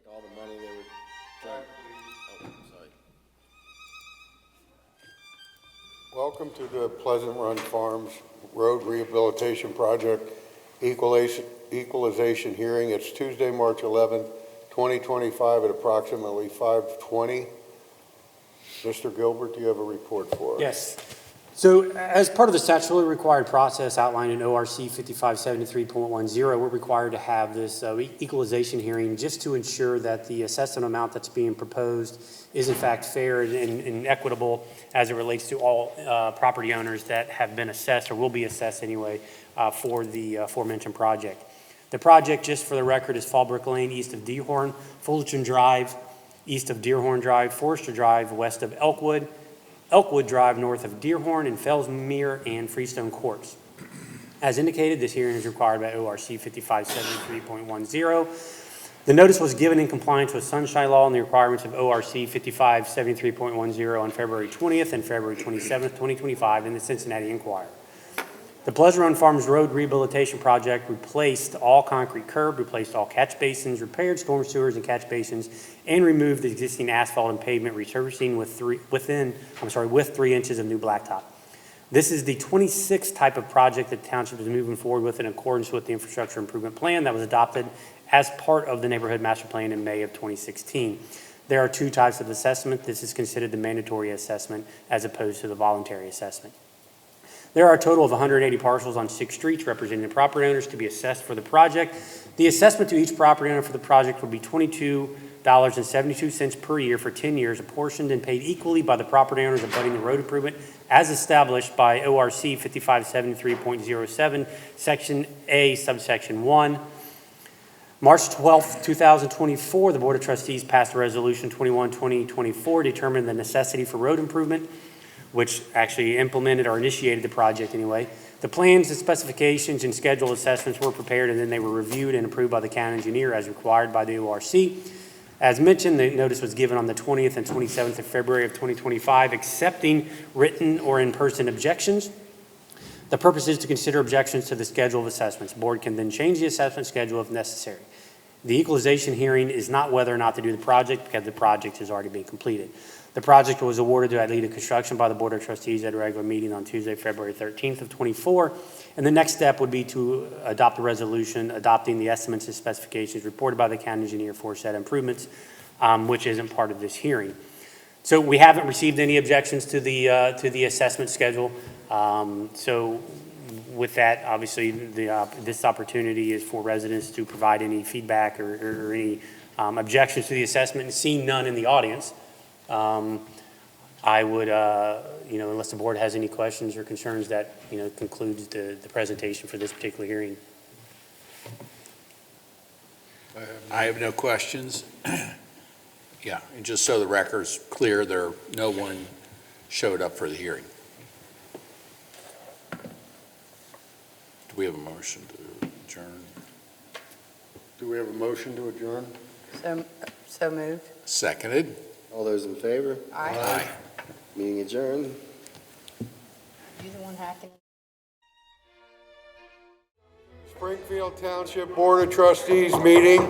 take all the money they were trying. Oh, sorry. Welcome to the Pleasant Run Farms Road Rehabilitation Project Equalization Hearing. It's Tuesday, March 11th, 2025 at approximately 5:20. Mr. Gilbert, do you have a report for us? Yes. So as part of the statutorily required process outlined in ORC 5573.10, we're required to have this equalization hearing just to ensure that the assessment amount that's being proposed is in fact fair and equitable as it relates to all property owners that have been assessed or will be assessed anyway for the aforementioned project. The project, just for the record, is Fallbrook Lane east of Deerhorn, Fullerton Drive east of Deerhorn Drive, Forester Drive west of Elkwood, Elkwood Drive north of Deerhorn, and Fellsmere and Freestone Courts. As indicated, this hearing is required by ORC 5573.10. The notice was given in compliance with Sunshine Law and the requirements of ORC 5573.10 on February 20th and February 27th, 2025 in the Cincinnati Enquirer. The Pleasant Run Farms Road Rehabilitation Project replaced all concrete curb, replaced all catch basins, repaired storm sewers and catch basins, and removed the existing asphalt and pavement, resurfacing with 3 inches of new blacktop. This is the 26th type of project that the township is moving forward with in accordance with the infrastructure improvement plan that was adopted as part of the neighborhood master plan in May of 2016. There are 2 types of assessment. This is considered the mandatory assessment as opposed to the voluntary assessment. There are a total of 180 parcels on 6 streets representing the property owners to be assessed for the project. The assessment to each property owner for the project will be $22.72 per year for 10 years, apportioned and paid equally by the property owners abutting the road improvement as established by ORC 5573.07, Section A, subsection 1. March 12, 2024, the Board of Trustees passed Resolution 21-2024 determining the necessity for road improvement, which actually implemented or initiated the project anyway. The plans, the specifications, and schedule assessments were prepared, and then they were reviewed and approved by the county engineer as required by the ORC. As mentioned, the notice was given on the 20th and 27th of February of 2025, accepting written or in-person objections. The purpose is to consider objections to the schedule of assessments. The board can then change the assessment schedule if necessary. The equalization hearing is not whether or not to do the project because the project has already been completed. The project was awarded to Adlita Construction by the Board of Trustees at a regular meeting on Tuesday, February 13th of 24. And the next step would be to adopt a resolution adopting the estimates and specifications reported by the county engineer for said improvements, which isn't part of this hearing. So we haven't received any objections to the assessment schedule. So with that, obviously, this opportunity is for residents to provide any feedback or any objections to the assessment, and seeing none in the audience. I would, unless the board has any questions or concerns, that, concludes the presentation for this particular hearing. I have no questions. Yeah, and just so the record's clear, no one showed up for the hearing. Do we have a motion to adjourn? Do we have a motion to adjourn? So moved. Seconded. All those in favor? Aye. Meeting adjourned. You the one hacking? Springfield Township Board of Trustees meeting,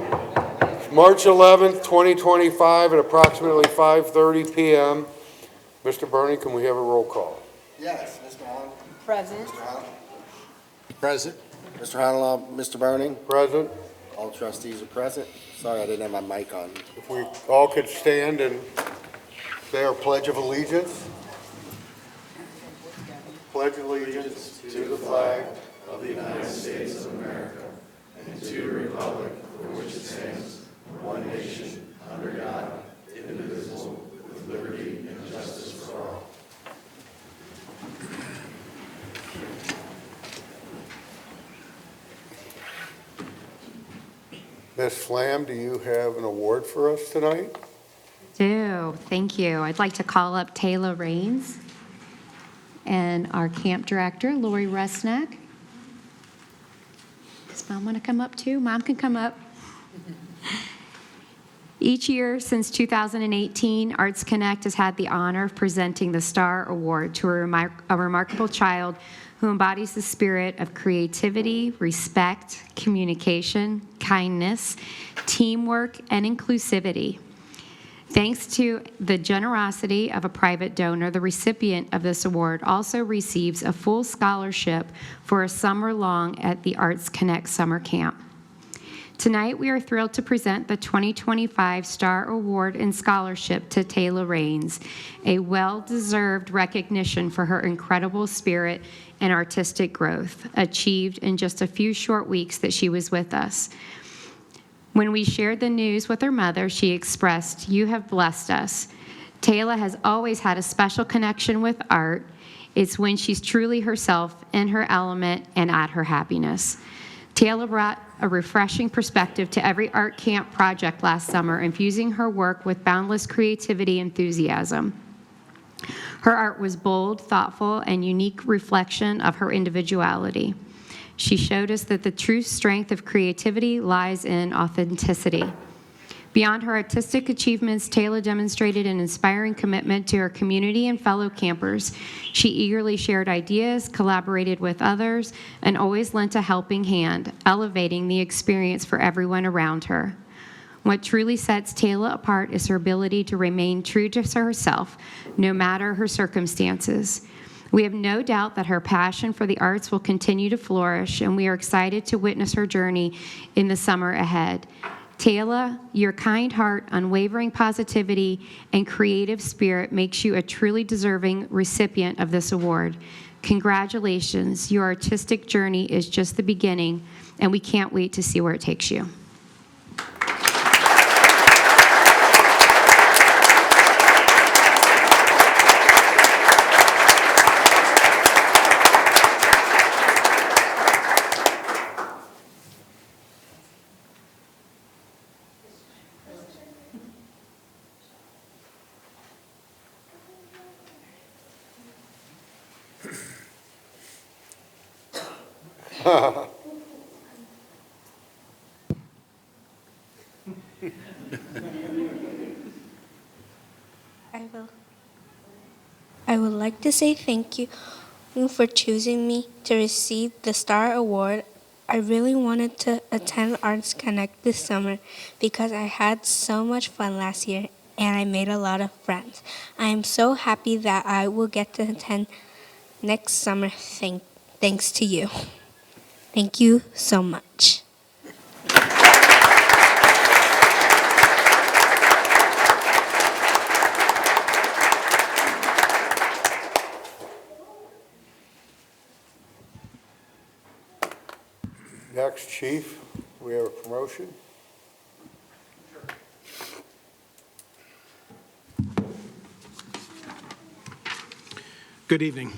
March 11th, 2025 at approximately 5:30 p.m. Mr. Bernie, can we have a roll call? Yes, Mr. Hahn. Present. Mr. Hahn. Present. Mr. Hanalaw, Mr. Burning. Present. All trustees are present. Sorry, I didn't have my mic on. If we all could stand and say our Pledge of Allegiance. Pledge allegiance to the flag of the United States of America and to the republic for which it stands, one nation, under God, indivisible, with liberty and justice for all. Ms. Flam, do you have an award for us tonight? Thank you. I'd like to call up Taylor Raines and our camp director, Lori Rusnak. Does Mom want to come up too? Mom can come up. Each year since 2018, Arts Connect has had the honor of presenting the Star Award to a remarkable child who embodies the spirit of creativity, respect, communication, kindness, teamwork, and inclusivity. Thanks to the generosity of a private donor, the recipient of this award also receives a full scholarship for a summer-long at the Arts Connect Summer Camp. Tonight, we are thrilled to present the 2025 Star Award and Scholarship to Taylor Raines, a well-deserved recognition for her incredible spirit and artistic growth achieved in just a few short weeks that she was with us. When we shared the news with her mother, she expressed, "You have blessed us." Taylor has always had a special connection with art. It's when she's truly herself, in her element, and at her happiness. Taylor brought a refreshing perspective to every art camp project last summer, infusing her work with boundless creativity and enthusiasm. Her art was bold, thoughtful, and unique reflection of her individuality. She showed us that the true strength of creativity lies in authenticity. Beyond her artistic achievements, Taylor demonstrated an inspiring commitment to her community and fellow campers. She eagerly shared ideas, collaborated with others, and always lent a helping hand, elevating the experience for everyone around her. What truly sets Taylor apart is her ability to remain true to herself, no matter her circumstances. We have no doubt that her passion for the arts will continue to flourish, and we are excited to witness her journey in the summer ahead. Taylor, your kind heart, unwavering positivity, and creative spirit makes you a truly deserving recipient of this award. Congratulations. Your artistic journey is just the beginning, and we can't wait to see where it takes you. I would like to say thank you for choosing me to receive the Star Award. I really wanted to attend Arts Connect this summer because I had so much fun last year and I made a lot of friends. I am so happy that I will get to attend next summer thanks to you. Thank you so much. Next, Chief, we have a promotion. Good evening.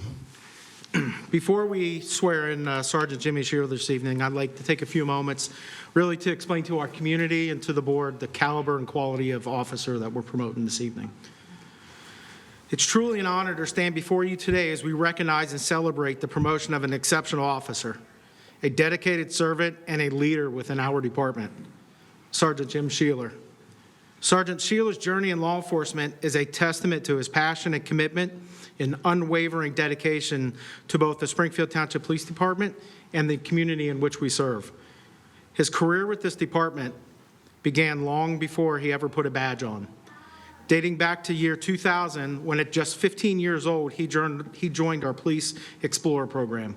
Before we swear in Sergeant Jimmy Shearer this evening, I'd like to take a few moments really to explain to our community and to the board the caliber and quality of officer that we're promoting this evening. It's truly an honor to stand before you today as we recognize and celebrate the promotion of an exceptional officer, a dedicated servant, and a leader within our department, Sergeant Jim Shearer. Sergeant Shearer's journey in law enforcement is a testament to his passion and commitment and unwavering dedication to both the Springfield Township Police Department and the community in which we serve. His career with this department began long before he ever put a badge on. Dating back to year 2000, when at just 15 years old, he joined our Police Explorer program.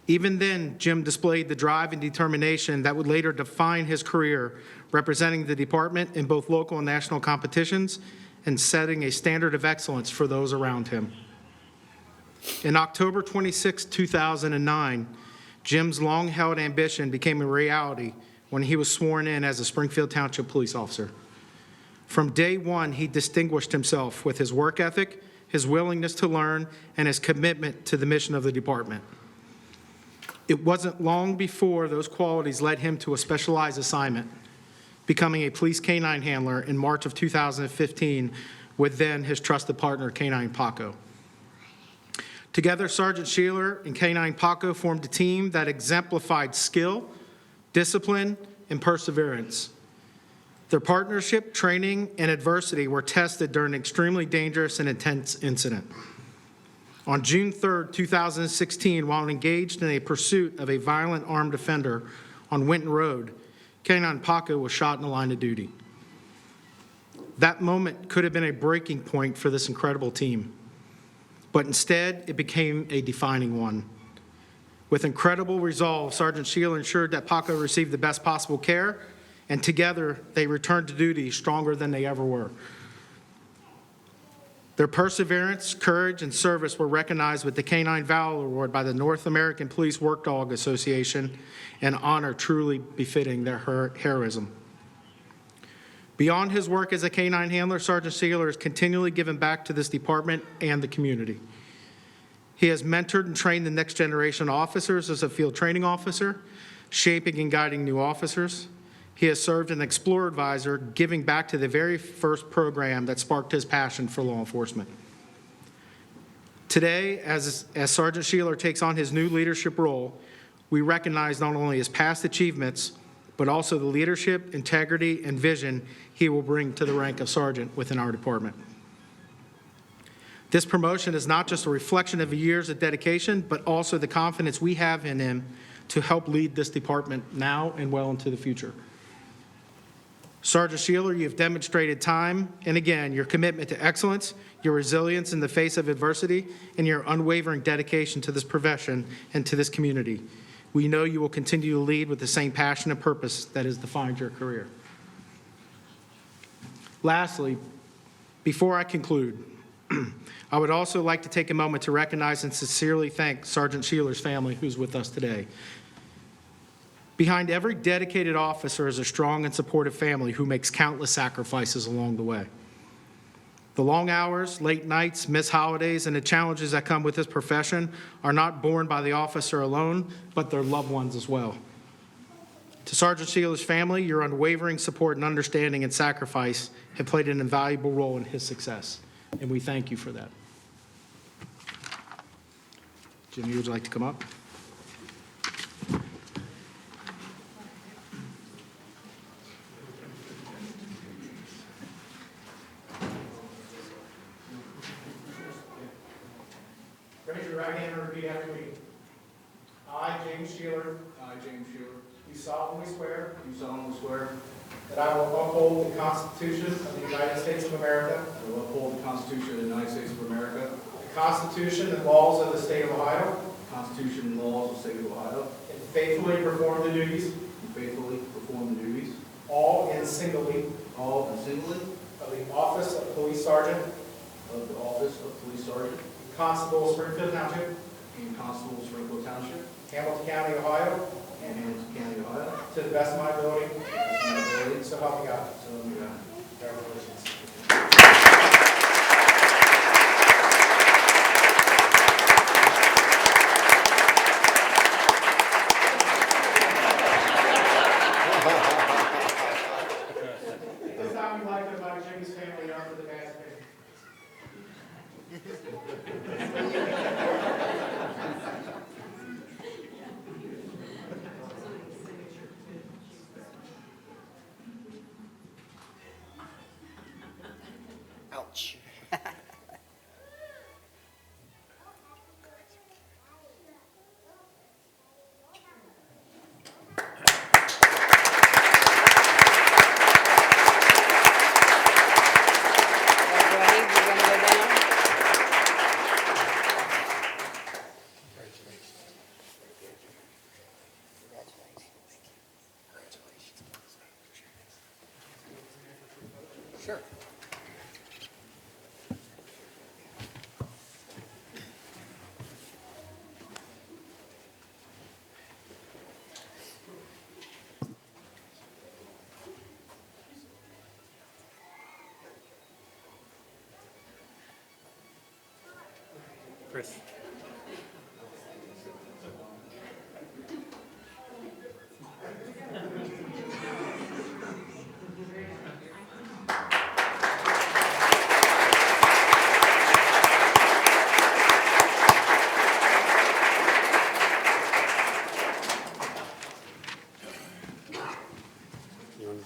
Even then, Jim displayed the drive and determination that would later define his career, representing the department in both local and national competitions and setting a standard of excellence for those around him. In October 26, 2009, Jim's long-held ambition became a reality when he was sworn in as a Springfield Township police officer. From day one, he distinguished himself with his work ethic, his willingness to learn, and his commitment to the mission of the department. It wasn't long before those qualities led him to a specialized assignment, becoming a police canine handler in March of 2015 with then his trusted partner, Canine Paco. Together, Sergeant Shearer and Canine Paco formed a team that exemplified skill, discipline, and perseverance. Their partnership, training, and adversity were tested during an extremely dangerous and intense incident. On June 3rd, 2016, while engaged in a pursuit of a violent armed offender on Winton Road, K-9 Paco was shot in the line of duty. That moment could have been a breaking point for this incredible team, but instead it became a defining one. With incredible resolve, Sergeant Sheila ensured that Paco received the best possible care, and together they returned to duty stronger than they ever were. Their perseverance, courage, and service were recognized with the K-9 Valor Award by the North American Police Work Dog Association, an honor truly befitting their heroism. Beyond his work as a K-9 handler, Sergeant Sheila has continually given back to this department and the community. He has mentored and trained the next generation of officers as a field training officer, shaping and guiding new officers. He has served as an Explorer Advisor, giving back to the very first program that sparked his passion for law enforcement. Today, as Sergeant Sheila takes on his new leadership role, we recognize not only his past achievements, but also the leadership, integrity, and vision he will bring to the rank of sergeant within our department. This promotion is not just a reflection of years of dedication, but also the confidence we have in him to help lead this department now and well into the future. Sergeant Sheila, you have demonstrated time and again your commitment to excellence, your resilience in the face of adversity, and your unwavering dedication to this profession and to this community. We know you will continue to lead with the same passion and purpose that has defined your career. Lastly, before I conclude, I would also like to take a moment to recognize and sincerely thank Sergeant Sheila's family who's with us today. Behind every dedicated officer is a strong and supportive family who makes countless sacrifices along the way. The long hours, late nights, missed holidays, and the challenges that come with this profession are not borne by the officer alone, but their loved ones as well. To Sergeant Sheila's family, your unwavering support and understanding and sacrifice have played an invaluable role in his success, and we thank you for that. Jimmy, would you like to come up? Raise your right hand and repeat after me. I, James Sheeler, I, James Sheeler, do solemnly swear do solemnly swear that I will uphold the Constitution of the United States of America, that I will uphold the Constitution of the United States of America, the Constitution and laws of the State of Ohio, the Constitution and laws of the State of Ohio, and faithfully perform the duties, and faithfully perform the duties, all and singly, all and singly, of the office of Police Sergeant, of the office of Police Sergeant Constable, Springfield Township, and Constable, Springfield Township, Hamilton County, Ohio, and Hamilton County, Ohio, to the best of my ability, to the best of my ability, so help me God. so help me God. Congratulations. This time we'd like to invite Jimmy's family up for the dance picture. Ouch. Ready? We're gonna go down. Sure. Chris. You want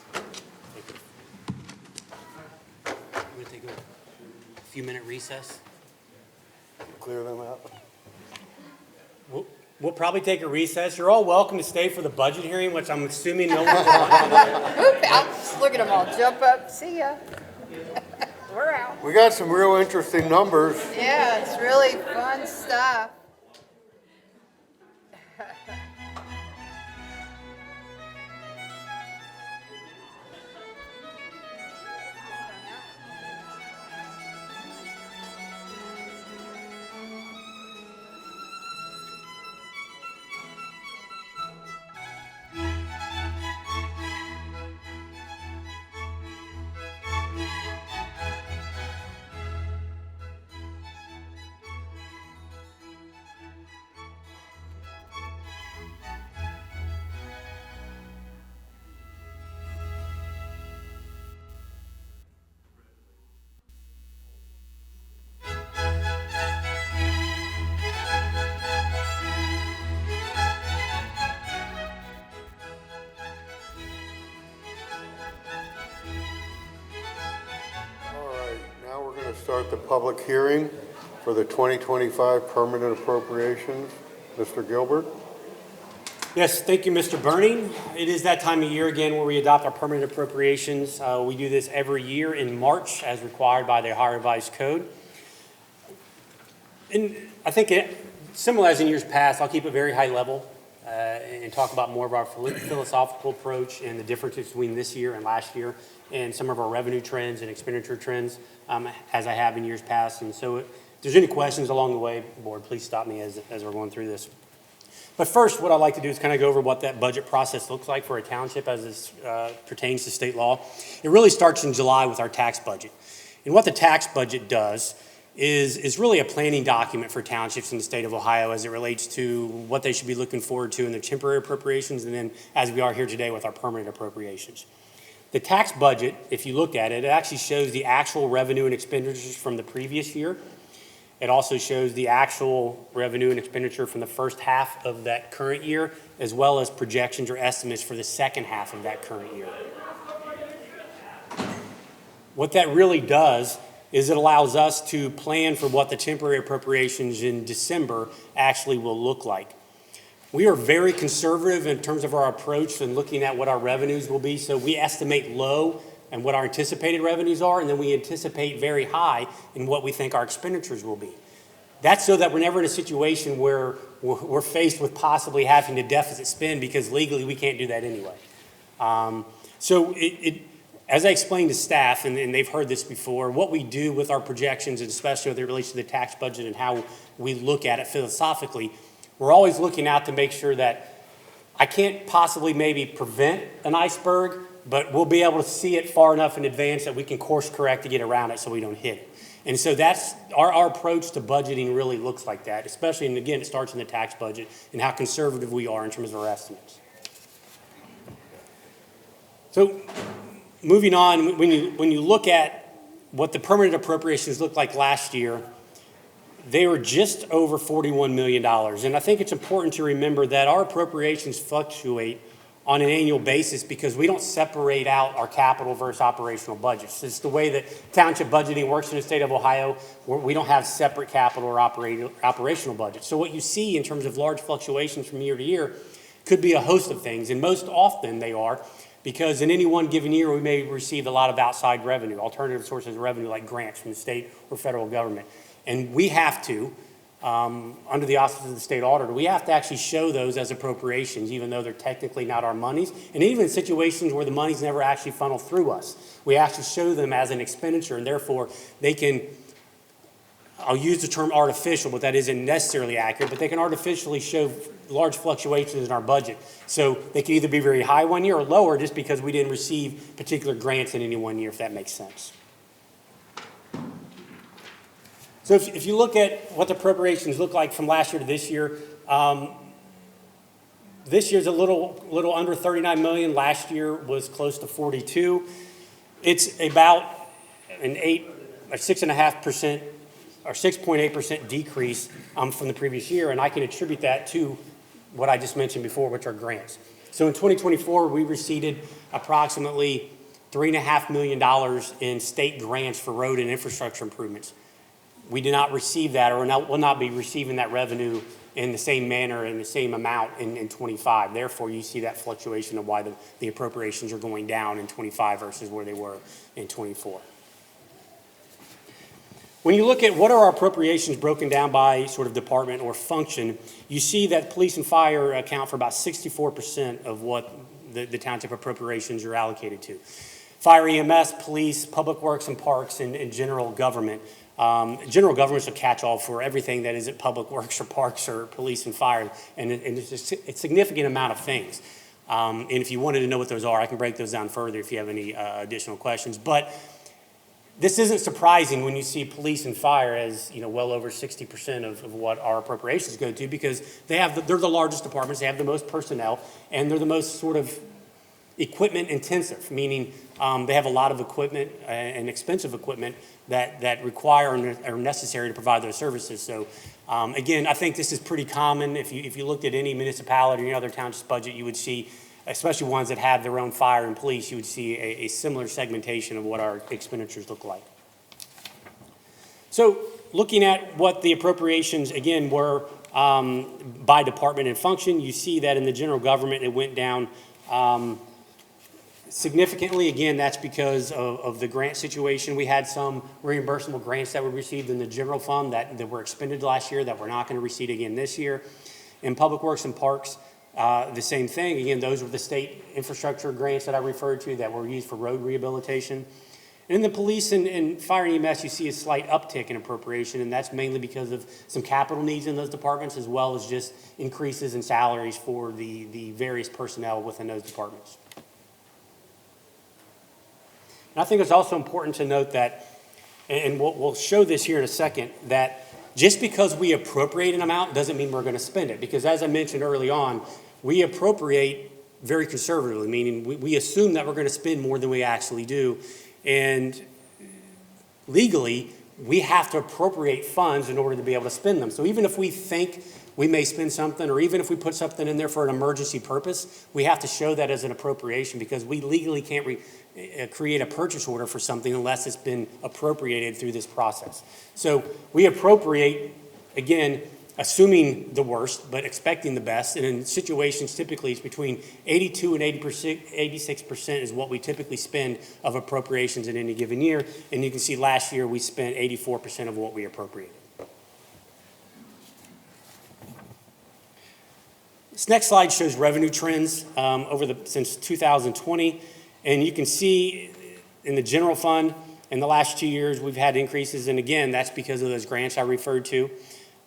to take a few-minute recess? clear them out? We'll probably take a recess. You're all welcome to stay for the budget hearing, which I'm assuming no one wants. Look at them all jump up. See ya. We're out. We got some real interesting numbers. Yeah, it's really fun stuff. All right, now we're going to start the public hearing for the 2025 permanent appropriations. Mr. Gilbert? Yes, thank you, Mr. Burning. It is that time of year again where we adopt our permanent appropriations. We do this every year in March as required by the Ohio Revised Code. And I think similar as in years past, I'll keep it very high level and talk about more of our philosophical approach and the differences between this year and last year and some of our revenue trends and expenditure trends as I have in years past. And so if there's any questions along the way, board, please stop me as we're going through this. But first, what I'd like to do is kind of go over what that budget process looks like for a township as this pertains to state law. It really starts in July with our tax budget. And what the tax budget does is really a planning document for townships in the state of Ohio as it relates to what they should be looking forward to in their temporary appropriations and then as we are here today with our permanent appropriations. The tax budget, if you look at it, it actually shows the actual revenue and expenditures from the previous year. It also shows the actual revenue and expenditure from the first half of that current year, as well as projections or estimates for the second half of that current year. What that really does is it allows us to plan for what the temporary appropriations in December actually will look like. We are very conservative in terms of our approach and looking at what our revenues will be. So we estimate low and what our anticipated revenues are, and then we anticipate very high in what we think our expenditures will be. That's so that we're never in a situation where we're faced with possibly having to deficit spend because legally we can't do that anyway. As I explained to staff, and they've heard this before, what we do with our projections, and especially with it relates to the tax budget and how we look at it philosophically, we're always looking out to make sure that I can't possibly maybe prevent an iceberg, but we'll be able to see it far enough in advance that we can course correct to get around it so we don't hit it. And so that's our approach to budgeting really looks like that, especially, and again, it starts in the tax budget and how conservative we are in terms of our estimates. So moving on, when you look at what the permanent appropriations looked like last year, they were just over $41 million. And I think it's important to remember that our appropriations fluctuate on an annual basis because we don't separate out our capital versus operational budgets. It's the way that township budgeting works in the state of Ohio, where we don't have separate capital or operational budgets. So what you see in terms of large fluctuations from year to year could be a host of things, and most often they are because in any one given year we may receive a lot of outside revenue, alternative sources of revenue like grants from the state or federal government. And we have to, under the auspices of the state auditor, we have to actually show those as appropriations, even though they're technically not our monies. And even in situations where the money's never actually funneled through us, we actually show them as an expenditure, and therefore they can, I'll use the term artificial, but that isn't necessarily accurate, but they can artificially show large fluctuations in our budget. So they can either be very high one year or lower just because we didn't receive particular grants in any one year, if that makes sense. So if you look at what the appropriations look like from last year to this year, this year's a little under 39 million. Last year was close to 42. It's about an 6.5% or 6.8% decrease from the previous year, and I can attribute that to what I just mentioned before, which are grants. So in 2024, we received approximately $3.5 million in state grants for road and infrastructure improvements. we did not receive that, or will not be receiving that revenue in the same manner and the same amount in 25. Therefore, you see that fluctuation of why the appropriations are going down in 25 versus where they were in 24. When you look at what are our appropriations broken down by sort of department or function, you see that police and fire account for about 64% of what the township appropriations are allocated to. Fire, EMS, police, public works and parks, and general government. General government's a catch-all for everything that isn't public works or parks or police and fire, and it's a significant amount of things. And if you wanted to know what those are, I can break those down further if you have any additional questions. But this isn't surprising when you see police and fire as, well over 60% of what our appropriations go to, because they're the largest departments, they have the most personnel, and they're the most sort of equipment intensive, meaning they have a lot of equipment and expensive equipment that require and are necessary to provide those services. So again, I think this is pretty common. If you looked at any municipality or any other township's budget, you would see, especially ones that have their own fire and police, you would see a similar segmentation of what our expenditures look like. So looking at what the appropriations, again, were by department and function, you see that in the general government, it went down significantly. Again, that's because of the grant situation. We had some reimbursable grants that were received in the general fund that were expended last year that we're not going to receive again this year. In public works and parks, the same thing. Again, those were the state infrastructure grants that I referred to that were used for road rehabilitation. And in the police and fire and EMS, you see a slight uptick in appropriation, and that's mainly because of some capital needs in those departments, as well as just increases in salaries for the various personnel within those departments. And I think it's also important to note that, and we'll show this here in a second, that just because we appropriate an amount doesn't mean we're going to spend it. Because as I mentioned early on, we appropriate very conservatively, meaning we assume that we're going to spend more than we actually do. And legally, we have to appropriate funds in order to be able to spend them. So even if we think we may spend something, or even if we put something in there for an emergency purpose, we have to show that as an appropriation, because we legally can't create a purchase order for something unless it's been appropriated through this process. So we appropriate, again, assuming the worst, but expecting the best. And in situations, typically it's between 82 and 86% is what we typically spend of appropriations in any given year. And you can see last year we spent 84% of what we appropriated. This next slide shows revenue trends since 2020. And you can see in the general fund, in the last 2 years, we've had increases. And again, that's because of those grants I referred to.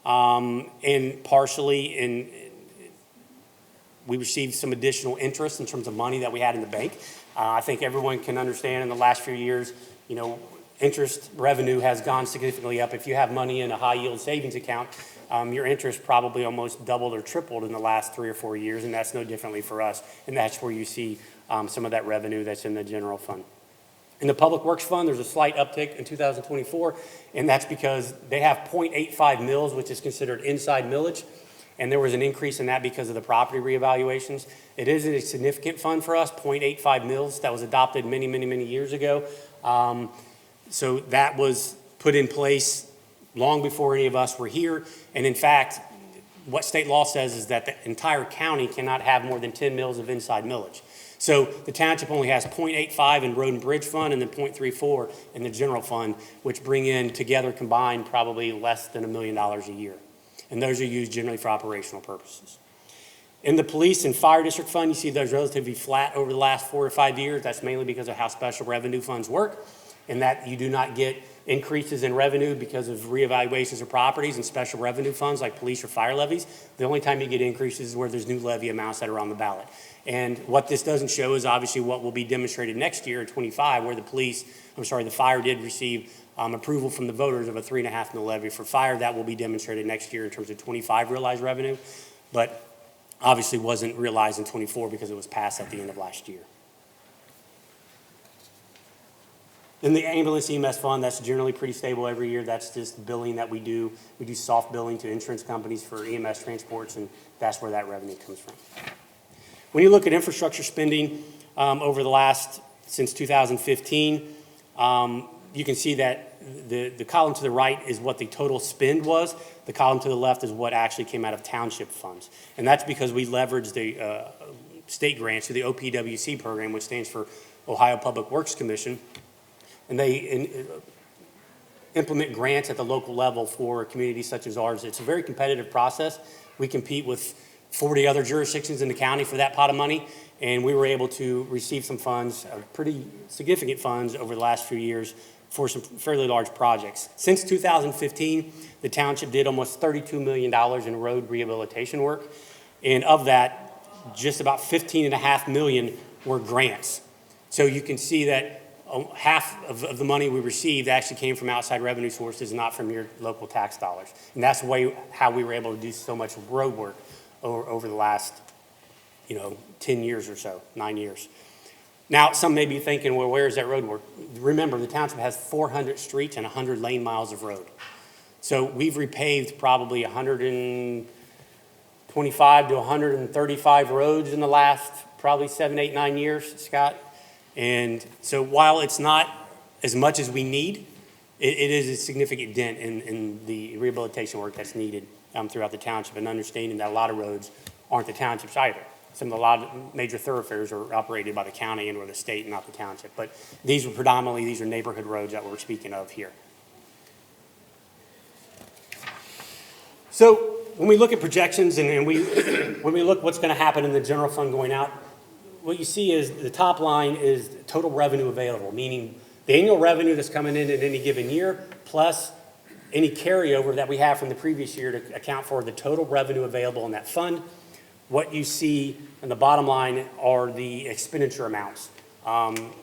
And partially we received some additional interest in terms of money that we had in the bank. I think everyone can understand in the last few years, interest revenue has gone significantly up. If you have money in a high yield savings account, your interest probably almost doubled or tripled in the last 3 or 4 years, and that's no differently for us. And that's where you see some of that revenue that's in the general fund. In the Public Works Fund, there's a slight uptick in 2024, and that's because they have 0.85 mills, which is considered inside millage, and there was an increase in that because of the property reevaluations. It is a significant fund for us, 0.85 mills. That was adopted many, many, many years ago. So that was put in place long before any of us were here, and in fact, what state law says is that the entire county cannot have more than 10 mills of inside millage. So the township only has 0.85 in road and bridge fund and then 0.34 in the general fund, which bring in together combined probably less than $1 million a year. And those are used generally for operational purposes. In the police and fire district fund, you see those relatively flat over the last 4 or 5 years. That's mainly because of how special revenue funds work, and that you do not get increases in revenue because of reevaluations of properties and special revenue funds like police or fire levies. The only time you get increases is where there's new levy amounts that are on the ballot. And what this doesn't show is obviously what will be demonstrated next year in 25, where the fire did receive approval from the voters of a 3.5 mil levy for fire. That will be demonstrated next year in terms of 25 realized revenue, but obviously wasn't realized in 24 because it was passed at the end of last year. In the ambulance EMS fund, that's generally pretty stable every year. That's just billing that we do. We do soft billing to insurance companies for EMS transports, and that's where that revenue comes from. When you look at infrastructure spending over the since 2015, you can see that the column to the right is what the total spend was. The column to the left is what actually came out of township funds. And that's because we leveraged the state grants through the OPWC program, which stands for Ohio Public Works Commission. And they implement grants at the local level for communities such as ours. It's a very competitive process. We compete with 40 other jurisdictions in the county for that pot of money, and we were able to receive some funds, pretty significant funds over the last few years for some fairly large projects. Since 2015, the township did almost $32 million in road rehabilitation work, and of that, just about $15.5 million were grants. So you can see that half of the money we received actually came from outside revenue sources, not from your local tax dollars. And that's how we were able to do so much road work over the last, 10 years or so, 9 years. Now, some may be thinking, well, where is that road work? Remember, the township has 400 streets and 100 lane miles of road. So we've repaved probably 125 to 135 roads in the last probably 7, 8, 9 years, Scott. And so while it's not as much as we need, it is a significant dent in the rehabilitation work that's needed throughout the township, and understanding that a lot of roads aren't the township's either. A lot of major thoroughfares are operated by the county and or the state and not the township. But these are neighborhood roads that we're speaking of here. So when we look at projections and when we look what's going to happen in the general fund going out, what you see is the top line is total revenue available, meaning the annual revenue that's coming in at any given year, plus any carryover that we have from the previous year to account for the total revenue available in that fund. What you see in the bottom line are the expenditure amounts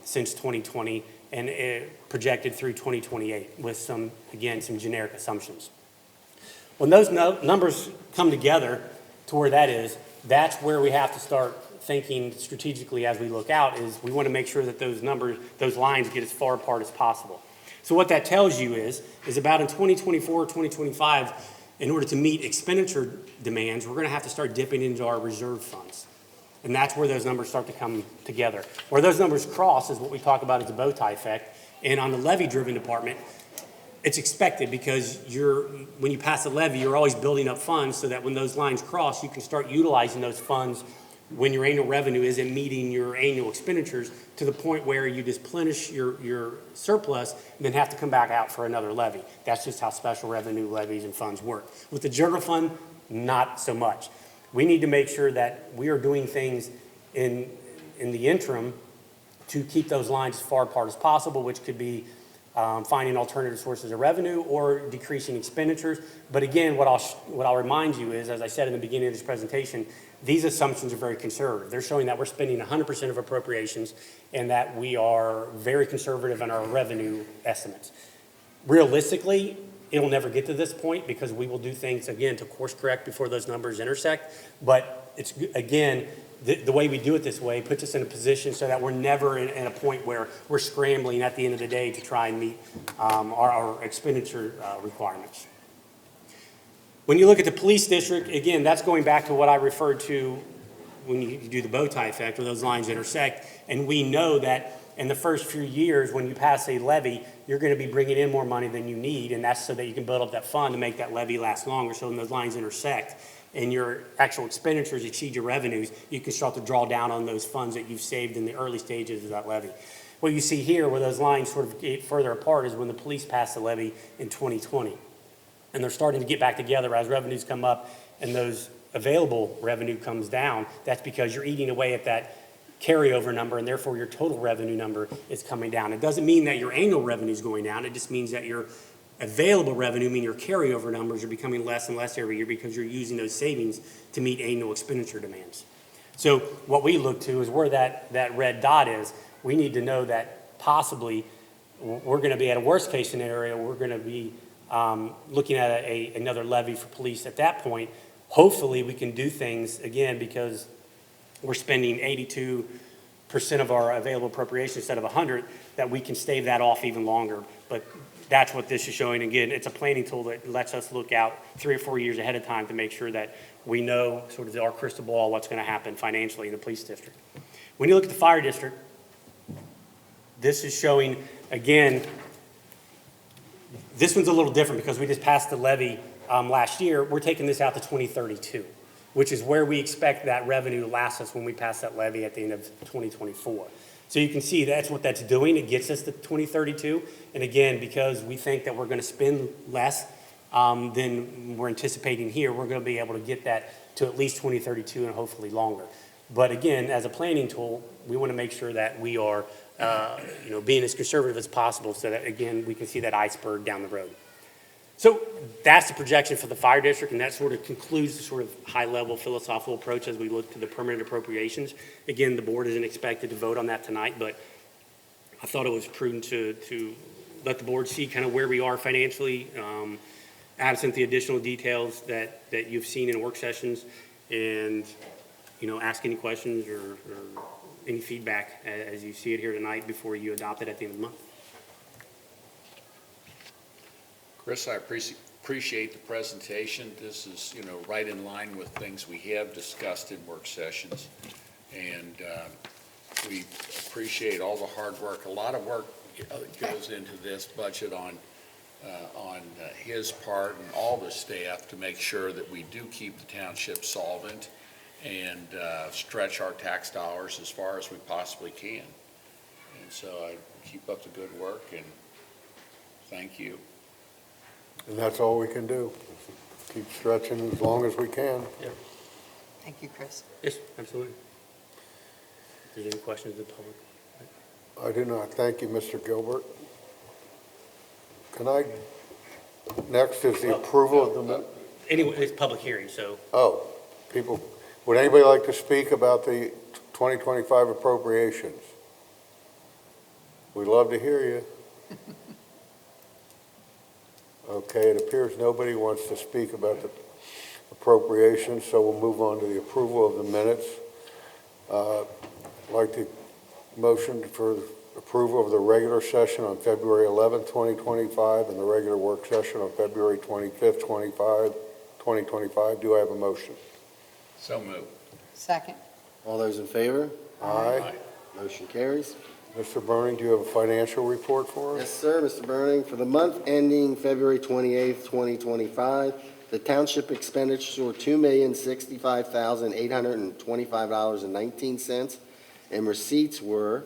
since 2020 and projected through 2028 with some generic assumptions. When those numbers come together to where that's where we have to start thinking strategically as we look out. Is we want to make sure that those lines get as far apart as possible. So what that tells you is about in 2024, 2025, in order to meet expenditure demands, we're going to have to start dipping into our reserve funds. And that's where those numbers start to come together. Where those numbers cross is what we talk about as the bow tie effect. And on the levy-driven department, it's expected because when you pass a levy, you're always building up funds so that when those lines cross, you can start utilizing those funds when your annual revenue isn't meeting your annual expenditures to the point where you just plenish your surplus and then have to come back out for another levy. That's just how special revenue levies and funds work. With the general fund, not so much. We need to make sure that we are doing things in the interim to keep those lines as far apart as possible, which could be finding alternative sources of revenue or decreasing expenditures. But again, what I'll remind you is, as I said in the beginning of this presentation, these assumptions are very conservative. They're showing that we're spending 100% of appropriations and that we are very conservative in our revenue estimates. Realistically, it'll never get to this point because we will do things, again, to course correct before those numbers intersect. But it's, again, the way we do it this way puts us in a position so that we're never in a point where we're scrambling at the end of the day to try and meet our expenditure requirements. When you look at the police district, again, that's going back to what I referred to when you do the bow tie effect where those lines intersect. And we know that in the first few years when you pass a levy, you're going to be bringing in more money than you need. And that's so that you can build up that fund to make that levy last longer. So when those lines intersect and your actual expenditures exceed your revenues, you can start to draw down on those funds that you've saved in the early stages of that levy. What you see here where those lines sort of get further apart is when the police passed the levy in 2020. And they're starting to get back together as revenues come up and those available revenue comes down. That's because you're eating away at that carryover number and therefore your total revenue number is coming down. It doesn't mean that your annual revenue is going down. It just means that your available revenue, meaning your carryover numbers, are becoming less and less every year because you're using those savings to meet annual expenditure demands. So what we look to is where that red dot is. We need to know that possibly we're going to be at a worst case scenario. We're going to be looking at another levy for police at that point. Hopefully we can do things, again, because we're spending 82% of our available appropriation instead of 100, that we can stave that off even longer. But that's what this is showing. Again, it's a planning tool that lets us look out 3 or 4 years ahead of time to make sure that we know sort of our crystal ball, what's going to happen financially in the police district. When you look at the fire district, this is showing, again, This one's a little different because we just passed the levy last year. We're taking this out to 2032, which is where we expect that revenue to last us when we pass that levy at the end of 2024. So you can see that's what that's doing. It gets us to 2032. And again, because we think that we're going to spend less than we're anticipating here, we're going to be able to get that to at least 2032 and hopefully longer. But again, as a planning tool, we want to make sure that we are being as conservative as possible so that, again, we can see that iceberg down the road. So that's the projection for the fire district, and that sort of concludes the sort of high-level philosophical approach as we look to the permanent appropriations. Again, the board isn't expected to vote on that tonight, but I thought it was prudent to let the board see kind of where we are financially, absent the additional details that you've seen in work sessions, and ask any questions or any feedback as you see it here tonight before you adopt it at the end of the month. Chris, I appreciate the presentation. This is, right in line with things we have discussed in work sessions. And we appreciate all the hard work. A lot of work goes into this budget on his part and all the staff to make sure that we do keep the township solvent and stretch our tax dollars as far as we possibly can. And so I keep up the good work and thank you. And that's all we can do. Keep stretching as long as we can. Thank you, Chris. Yes, absolutely. If there's any questions of the public. I do not. Thank you, Mr. Gilbert. Next is the approval of the, Anyway, it's public hearing, so would anybody like to speak about the 2025 appropriations? We'd love to hear you. Okay, it appears nobody wants to speak about the appropriations, so we'll move on to the approval of the minutes. I'd like to motion for approval of the regular session on February 11th, 2025, and the regular work session on February 25th, 2025. Do I have a motion? So moved. Second. All those in favor? Aye. Motion carries. Mr. Burning, do you have a financial report for us? Yes, sir, Mr. Burning. For the month ending February 28th, 2025, the township expenditures were $2,065,825.19, and receipts were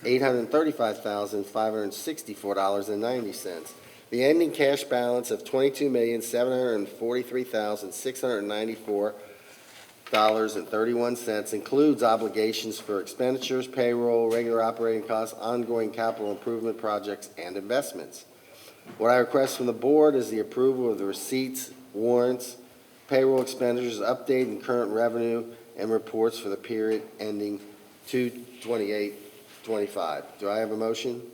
$835,564.90. The ending cash balance of $22,743,694.31 includes obligations for expenditures, payroll, regular operating costs, ongoing capital improvement projects, and investments. What I request from the board is the approval of the receipts, warrants, payroll expenditures, update and current revenue, and reports for the period ending 2/28/25. Do I have a motion?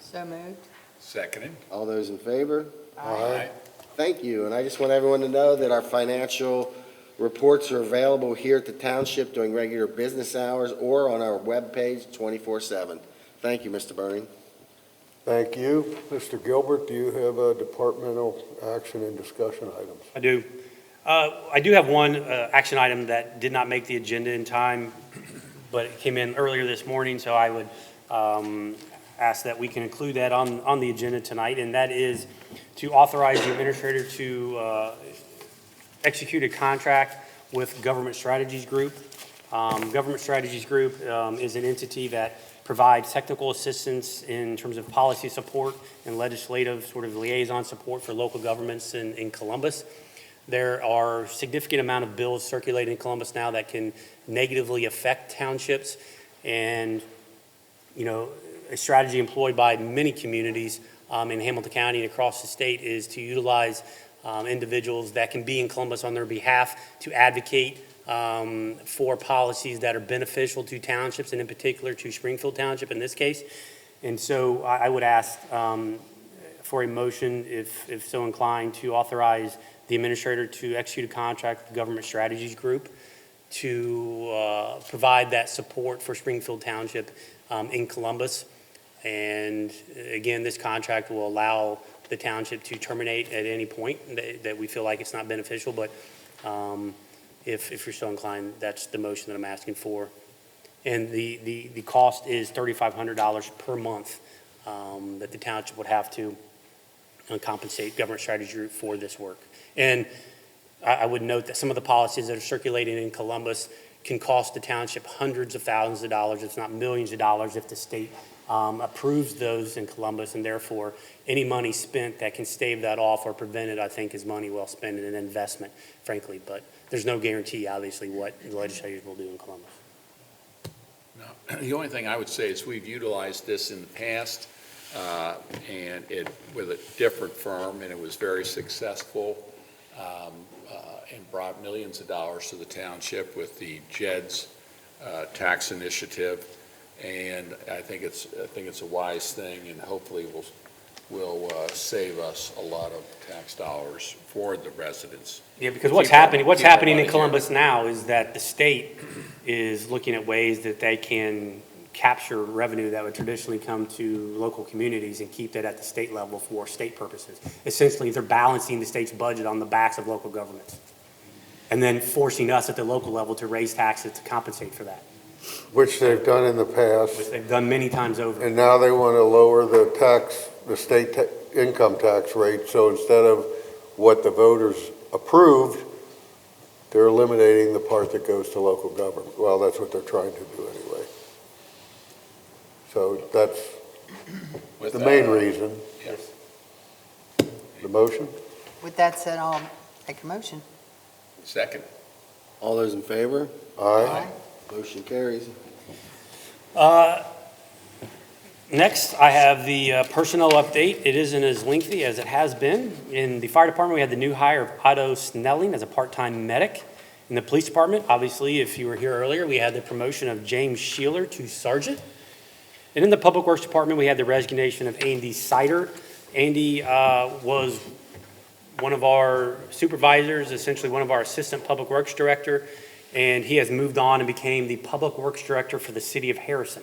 So moved. Seconded. All those in favor? Aye. Thank you, and I just want everyone to know that our financial reports are available here at the township during regular business hours or on our webpage 24/7. Thank you, Mr. Burning. Thank you. Mr. Gilbert, do you have a departmental action and discussion items? I do. I do have one action item that did not make the agenda in time, but it came in earlier this morning, so I would ask that we can include that on the agenda tonight, and that is to authorize the administrator to execute a contract with Government Strategies Group. Government Strategies Group is an entity that provides technical assistance in terms of policy support and legislative sort of liaison support for local governments in Columbus. There are significant amount of bills circulating in Columbus now that can negatively affect townships, and a strategy employed by many communities in Hamilton County and across the state is to utilize individuals that can be in Columbus on their behalf to advocate for policies that are beneficial to townships, and in particular to Springfield Township in this case. And so I would ask for a motion, if so inclined, to authorize the administrator to execute a contract with the Government Strategies Group to provide that support for Springfield Township in Columbus. And again, this contract will allow the township to terminate at any point that we feel like it's not beneficial, but if you're so inclined, that's the motion that I'm asking for. And the cost is $3,500 per month that the township would have to compensate Government Strategy Group for this work. And I would note that some of the policies that are circulating in Columbus can cost the township hundreds of thousands of dollars, if not millions of dollars, if the state approves those in Columbus, and therefore any money spent that can stave that off or prevent it, I think, is money well spent and an investment, frankly. But there's no guarantee, obviously, what the legislators will do in Columbus. No, the only thing I would say is we've utilized this in the past, and it with a different firm, and it was very successful, and brought millions of dollars to the township with the JEDS tax initiative. And I think it's a wise thing, and hopefully will save us a lot of tax dollars for the residents. Yeah, because what's happening in Columbus now is that the state is looking at ways that they can capture revenue that would traditionally come to local communities and keep that at the state level for state purposes. Essentially, they're balancing the state's budget on the backs of local governments, and then forcing us at the local level to raise taxes to compensate for that. Which they've done in the past. Which they've done many times over. And now they want to lower the state income tax rate, so instead of what the voters approved, they're eliminating the part that goes to local government. Well, that's what they're trying to do anyway. So that's the main reason. Yes. The motion? With that said, I'll make a motion. Second. All those in favor? Aye. Motion carries. Next, I have the personnel update. It isn't as lengthy as it has been. In the fire department, we had the new hire of Otto Snelling as a part-time medic. In the police department, obviously, if you were here earlier, we had the promotion of James Sheeler to sergeant. And in the public works department, we had the resignation of Andy Sider. Andy was one of our supervisors, essentially one of our assistant public works director, and he has moved on and became the public works director for the city of Harrison.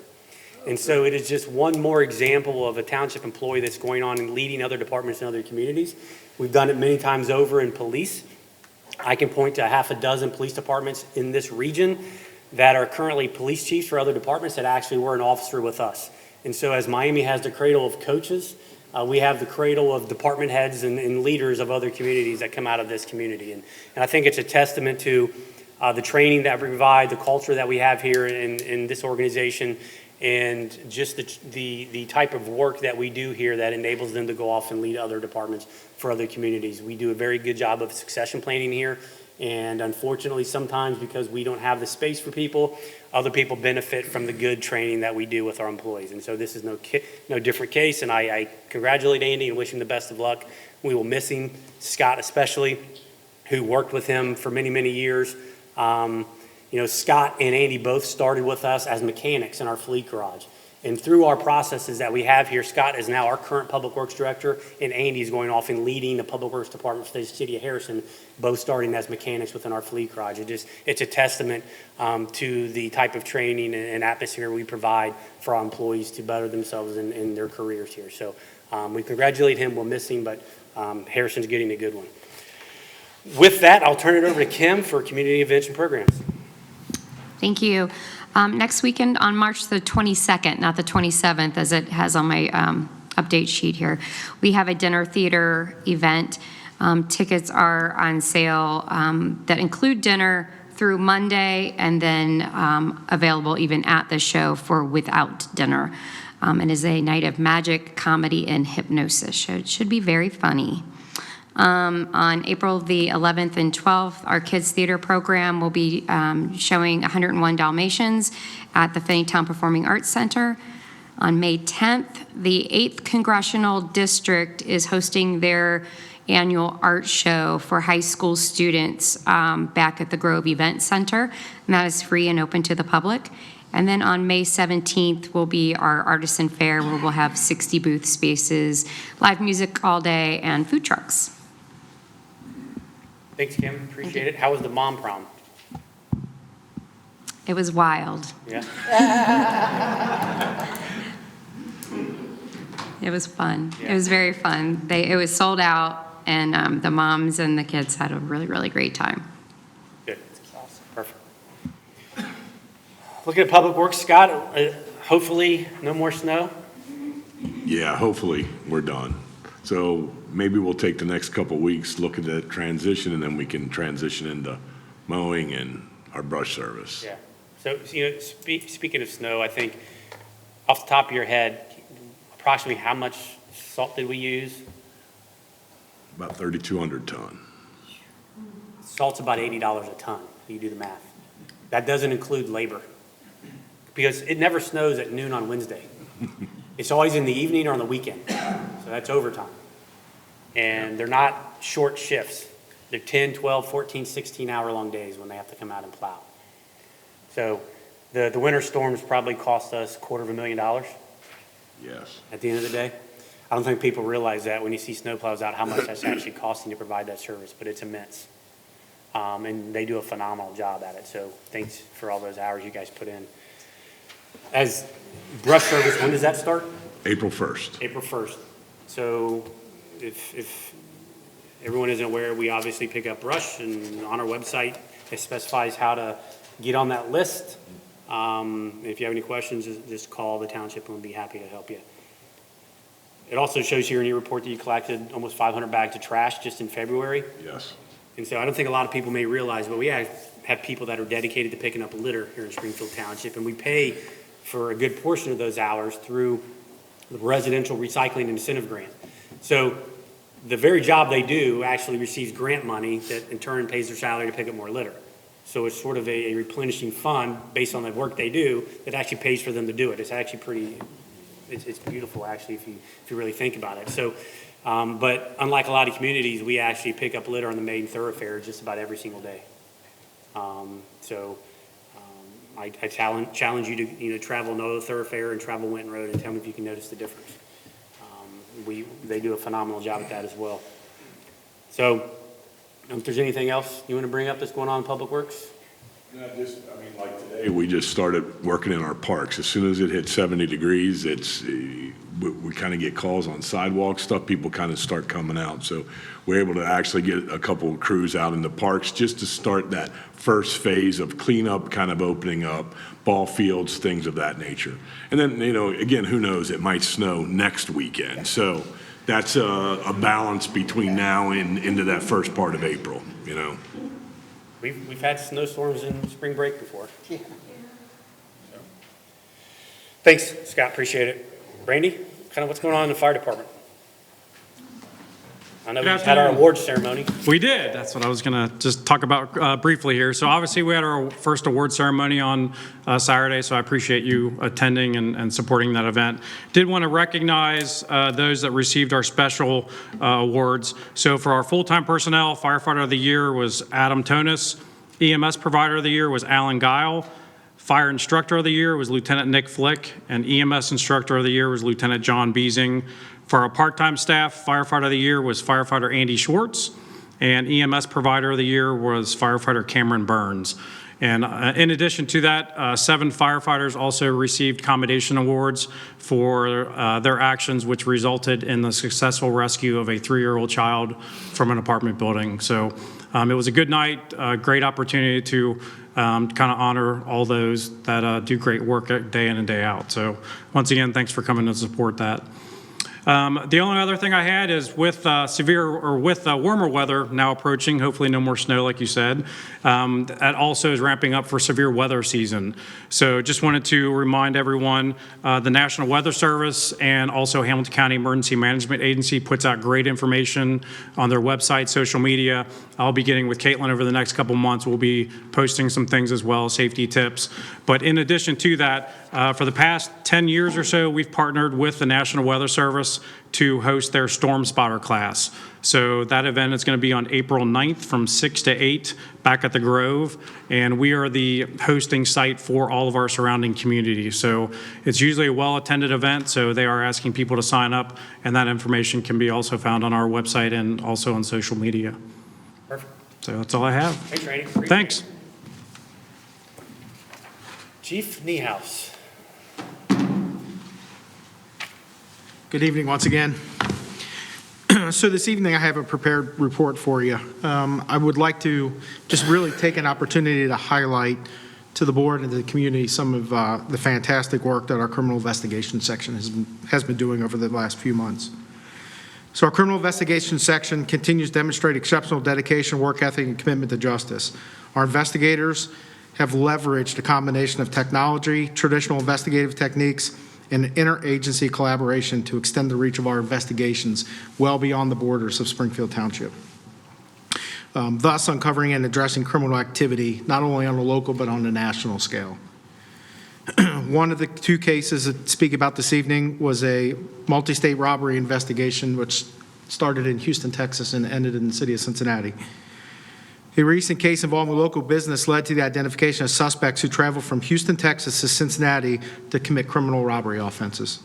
And so it is just one more example of a township employee that's going on and leading other departments in other communities. We've done it many times over in police. I can point to a half a dozen police departments in this region that are currently police chiefs for other departments that actually were an officer with us. And so as Miami has the cradle of coaches, we have the cradle of department heads and leaders of other communities that come out of this community. And I think it's a testament to the training that we provide, the culture that we have here in this organization, and just the type of work that we do here that enables them to go off and lead other departments for other communities. We do a very good job of succession planning here, and unfortunately sometimes because we don't have the space for people, other people benefit from the good training that we do with our employees. And so this is no different case, and I congratulate Andy and wish him the best of luck. We will miss him, Scott especially, who worked with him for many, many years. Scott and Andy both started with us as mechanics in our fleet garage. And through our processes that we have here, Scott is now our current public works director, and Andy is going off and leading the public works department for the city of Harrison, both starting as mechanics within our fleet garage. It's a testament to the type of training and atmosphere we provide for our employees to better themselves in their careers here. So we congratulate him. We'll miss him, but Harrison's getting a good one. With that, I'll turn it over to Kim for community events and programs. Thank you. Next weekend on March the 22nd, not the 27th, as it has on my update sheet here, we have a dinner theater event. Tickets are on sale that include dinner through Monday, and then available even at the show for without dinner. It is a night of magic, comedy, and hypnosis. It should be very funny. On April the 11th and 12th, our kids theater program will be showing 101 Dalmatians at the Finneytown Performing Arts Center. On May 10th, the 8th Congressional District is hosting their annual art show for high school students back at the Grove Event Center, and that is free and open to the public. And then on May 17th will be our Artisan Fair, where we'll have 60 booth spaces, live music all day, and food trucks. Thanks, Kim. Appreciate it. How was the mom prom? It was wild. Yeah. It was fun. Yeah. It was very fun. It was sold out, and the moms and the kids had a really, really great time. Good. Awesome. Perfect. Looking at Public Works, Scott, hopefully no more snow. Yeah, hopefully we're done. So maybe we'll take the next couple of weeks, look at that transition, and then we can transition into mowing and our brush service. Yeah. So, speaking of snow, I think off the top of your head, approximately how much salt did we use? About 3,200 ton. Salt's about $80 a ton. You do the math. That doesn't include labor. Because it never snows at noon on Wednesday. It's always in the evening or on the weekend. So that's overtime. And they're not short shifts. They're 10, 12, 14, 16-hour-long days when they have to come out and plow. So the winter storms probably cost us $250,000 Yes. at the end of the day. I don't think people realize that when you see snowplows out, how much that's actually costing to provide that service, but it's immense. And they do a phenomenal job at it. So thanks for all those hours you guys put in. As brush service, when does that start? April 1st. April 1st. So if everyone isn't aware, we obviously pick up brush, and on our website, it specifies how to get on that list. If you have any questions, just call the township and we'll be happy to help you. It also shows here in your report that you collected almost 500 bags of trash just in February. Yes. And so I don't think a lot of people may realize, but we have people that are dedicated to picking up litter here in Springfield Township, and we pay for a good portion of those hours through the residential recycling incentive grant. So the very job they do actually receives grant money that in turn pays their salary to pick up more litter. So it's sort of a replenishing fund based on the work they do that actually pays for them to do it. It's actually it's beautiful actually if you really think about it. So, but unlike a lot of communities, we actually pick up litter on the main thoroughfare just about every single day. I challenge you to travel another thoroughfare and travel Winton Road and tell me if you can notice the difference. They do a phenomenal job at that as well. So, if there's anything else you want to bring up that's going on in Public Works? Like today, we just started working in our parks. As soon as it hit 70 degrees, we kind of get calls on sidewalk stuff. People kind of start coming out. So we're able to actually get a couple of crews out in the parks just to start that first phase of cleanup, kind of opening up, ball fields, things of that nature. And then, again, who knows, it might snow next weekend. So that's a balance between now and into that first part of April, We've had snowstorms in spring break before. Yeah. Thanks, Scott, appreciate it. Randy, kind of what's going on in the fire department? I know we just had our awards ceremony. We did. That's what I was going to just talk about briefly here. So obviously we had our first award ceremony on Saturday, so I appreciate you attending and supporting that event. Did want to recognize those that received our special awards. So for our full-time personnel, Firefighter of the Year was Adam Tonis. EMS Provider of the Year was Alan Guile. Fire Instructor of the Year was Lieutenant Nick Flick. And EMS Instructor of the Year was Lieutenant John Beasing. For our part-time staff, Firefighter of the Year was Firefighter Andy Schwartz, and EMS Provider of the Year was Firefighter Cameron Burns. And in addition to that, 7 firefighters also received commendation awards for their actions, which resulted in the successful rescue of a 3-year-old child from an apartment building. So it was a good night, a great opportunity to kind of honor all those that do great work day in and day out. So once again, thanks for coming to support that. The only other thing I had is with warmer weather now approaching, hopefully no more snow like you said, that also is ramping up for severe weather season. So just wanted to remind everyone, the National Weather Service and also Hamilton County Emergency Management Agency puts out great information on their website, social media. I'll be getting with Caitlin over the next couple months. We'll be posting some things as well, safety tips. But in addition to that, for the past 10 years or so, we've partnered with the National Weather Service to host their Storm Spotter class. So that event is going to be on April 9th from 6 to 8 back at the Grove. And we are the hosting site for all of our surrounding communities. So it's usually a well-attended event, so they are asking people to sign up. And that information can be also found on our website and also on social media. Perfect. So that's all I have. Thanks, Randy. Appreciate Thanks. it. Chief Niehaus. Good evening once again. So this evening I have a prepared report for you. I would like to just really take an opportunity to highlight to the board and to the community some of the fantastic work that our criminal investigation section has been doing over the last few months. So our criminal investigation section continues to demonstrate exceptional dedication, work ethic, and commitment to justice. Our investigators have leveraged a combination of technology, traditional investigative techniques, and interagency collaboration to extend the reach of our investigations well beyond the borders of Springfield Township, thus uncovering and addressing criminal activity not only on a local but on a national scale. One of the two cases that speak about this evening was a multi-state robbery investigation which started in Houston, Texas, and ended in the city of Cincinnati. A recent case involving local business led to the identification of suspects who traveled from Houston, Texas to Cincinnati to commit criminal robbery offenses.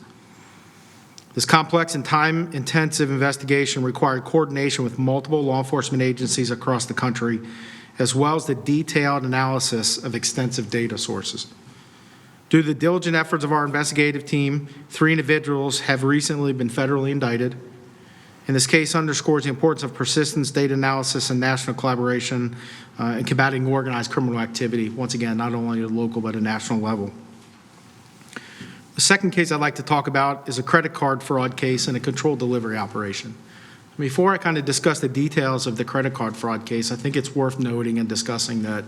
This complex and time-intensive investigation required coordination with multiple law enforcement agencies across the country, as well as the detailed analysis of extensive data sources. Due to the diligent efforts of our investigative team, 3 individuals have recently been federally indicted. And this case underscores the importance of persistence, data analysis, and national collaboration in combating organized criminal activity, once again, not only at a local but a national level. The second case I'd like to talk about is a credit card fraud case and a controlled delivery operation. Before I kind of discuss the details of the credit card fraud case, I think it's worth noting and discussing that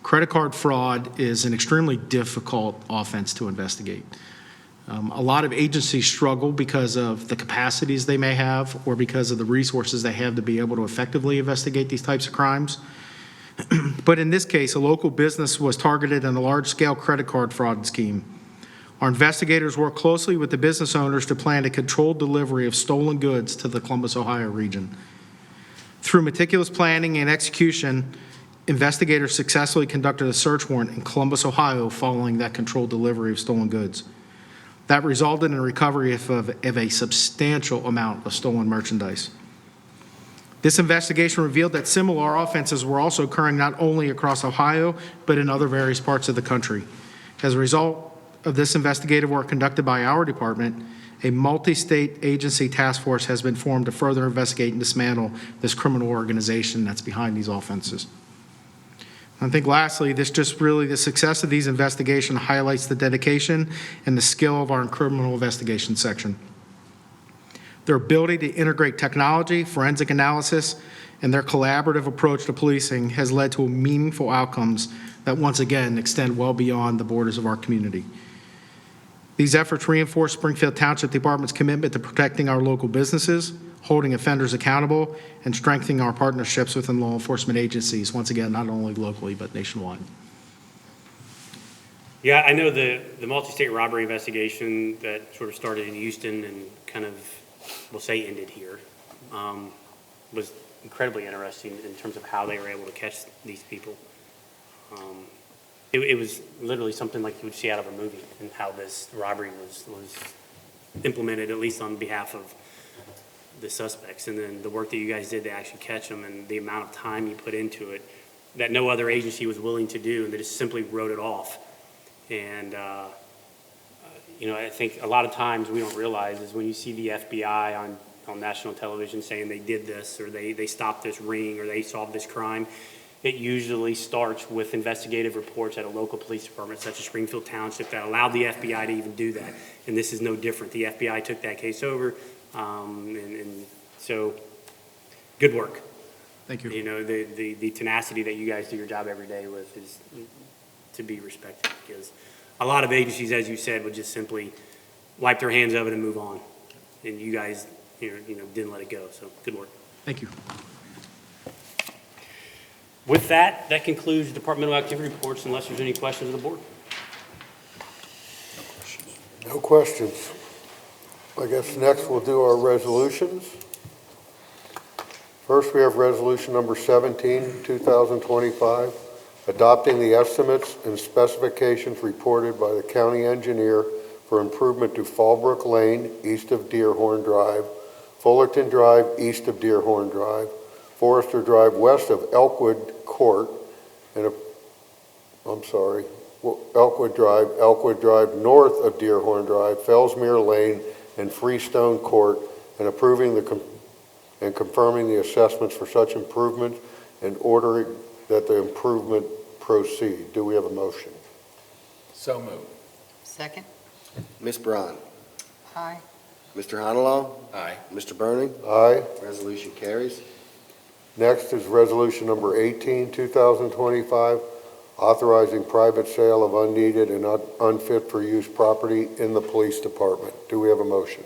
credit card fraud is an extremely difficult offense to investigate. A lot of agencies struggle because of the capacities they may have or because of the resources they have to be able to effectively investigate these types of crimes. But in this case, a local business was targeted in a large-scale credit card fraud scheme. Our investigators worked closely with the business owners to plan a controlled delivery of stolen goods to the Columbus, Ohio region. Through meticulous planning and execution, investigators successfully conducted a search warrant in Columbus, Ohio following that controlled delivery of stolen goods. That resulted in a recovery of a substantial amount of stolen merchandise. This investigation revealed that similar offenses were also occurring not only across Ohio, but in other various parts of the country. As a result of this investigative work conducted by our department, a multi-state agency task force has been formed to further investigate and dismantle this criminal organization that's behind these offenses. I think lastly, the success of these investigations highlights the dedication and the skill of our criminal investigation section. Their ability to integrate technology, forensic analysis, and their collaborative approach to policing has led to meaningful outcomes that once again extend well beyond the borders of our community. These efforts reinforce Springfield Township Department's commitment to protecting our local businesses, holding offenders accountable, and strengthening our partnerships within law enforcement agencies, once again, not only locally, but nationwide. Yeah, I know the multi-state robbery investigation that sort of started in Houston and kind of, we'll say, ended here, was incredibly interesting in terms of how they were able to catch these people. It was literally something like you would see out of a movie, and how this robbery was implemented, at least on behalf of the suspects, and then the work that you guys did to actually catch them and the amount of time you put into it that no other agency was willing to do, and they just simply wrote it off. And I think a lot of times we don't realize is when you see the FBI on national television saying they did this, or they stopped this ring, or they solved this crime, it usually starts with investigative reports at a local police department such as Springfield Township that allowed the FBI to even do that. And this is no different. The FBI took that case over. And so, good work. Thank you. The tenacity that you guys do your job every day with is to be respected, because a lot of agencies, as you said, would just simply wipe their hands of it and move on. And you guys, didn't let it go. So, good work. Thank you. With that concludes departmental activity reports, unless there's any questions of the board. No questions. I guess next we'll do our resolutions. First, we have resolution number 17, 2025, adopting the estimates and specifications reported by the county engineer for improvement to Fallbrook Lane, east of Deerhorn Drive, Fullerton Drive, east of Deerhorn Drive, Forester Drive, west of Elkwood Court, Elkwood Drive, north of Deerhorn Drive, Fellsmere Lane, and Freestone Court, and approving and confirming the assessments for such improvements and ordering that the improvement proceed. Do we have a motion? So moved. Second? Ms. Braun. Aye. Mr. Honolo? Aye. Mr. Burning? Aye. Resolution carries. Next is resolution number 18, 2025, authorizing private sale of unneeded and unfit for use property in the police department. Do we have a motion?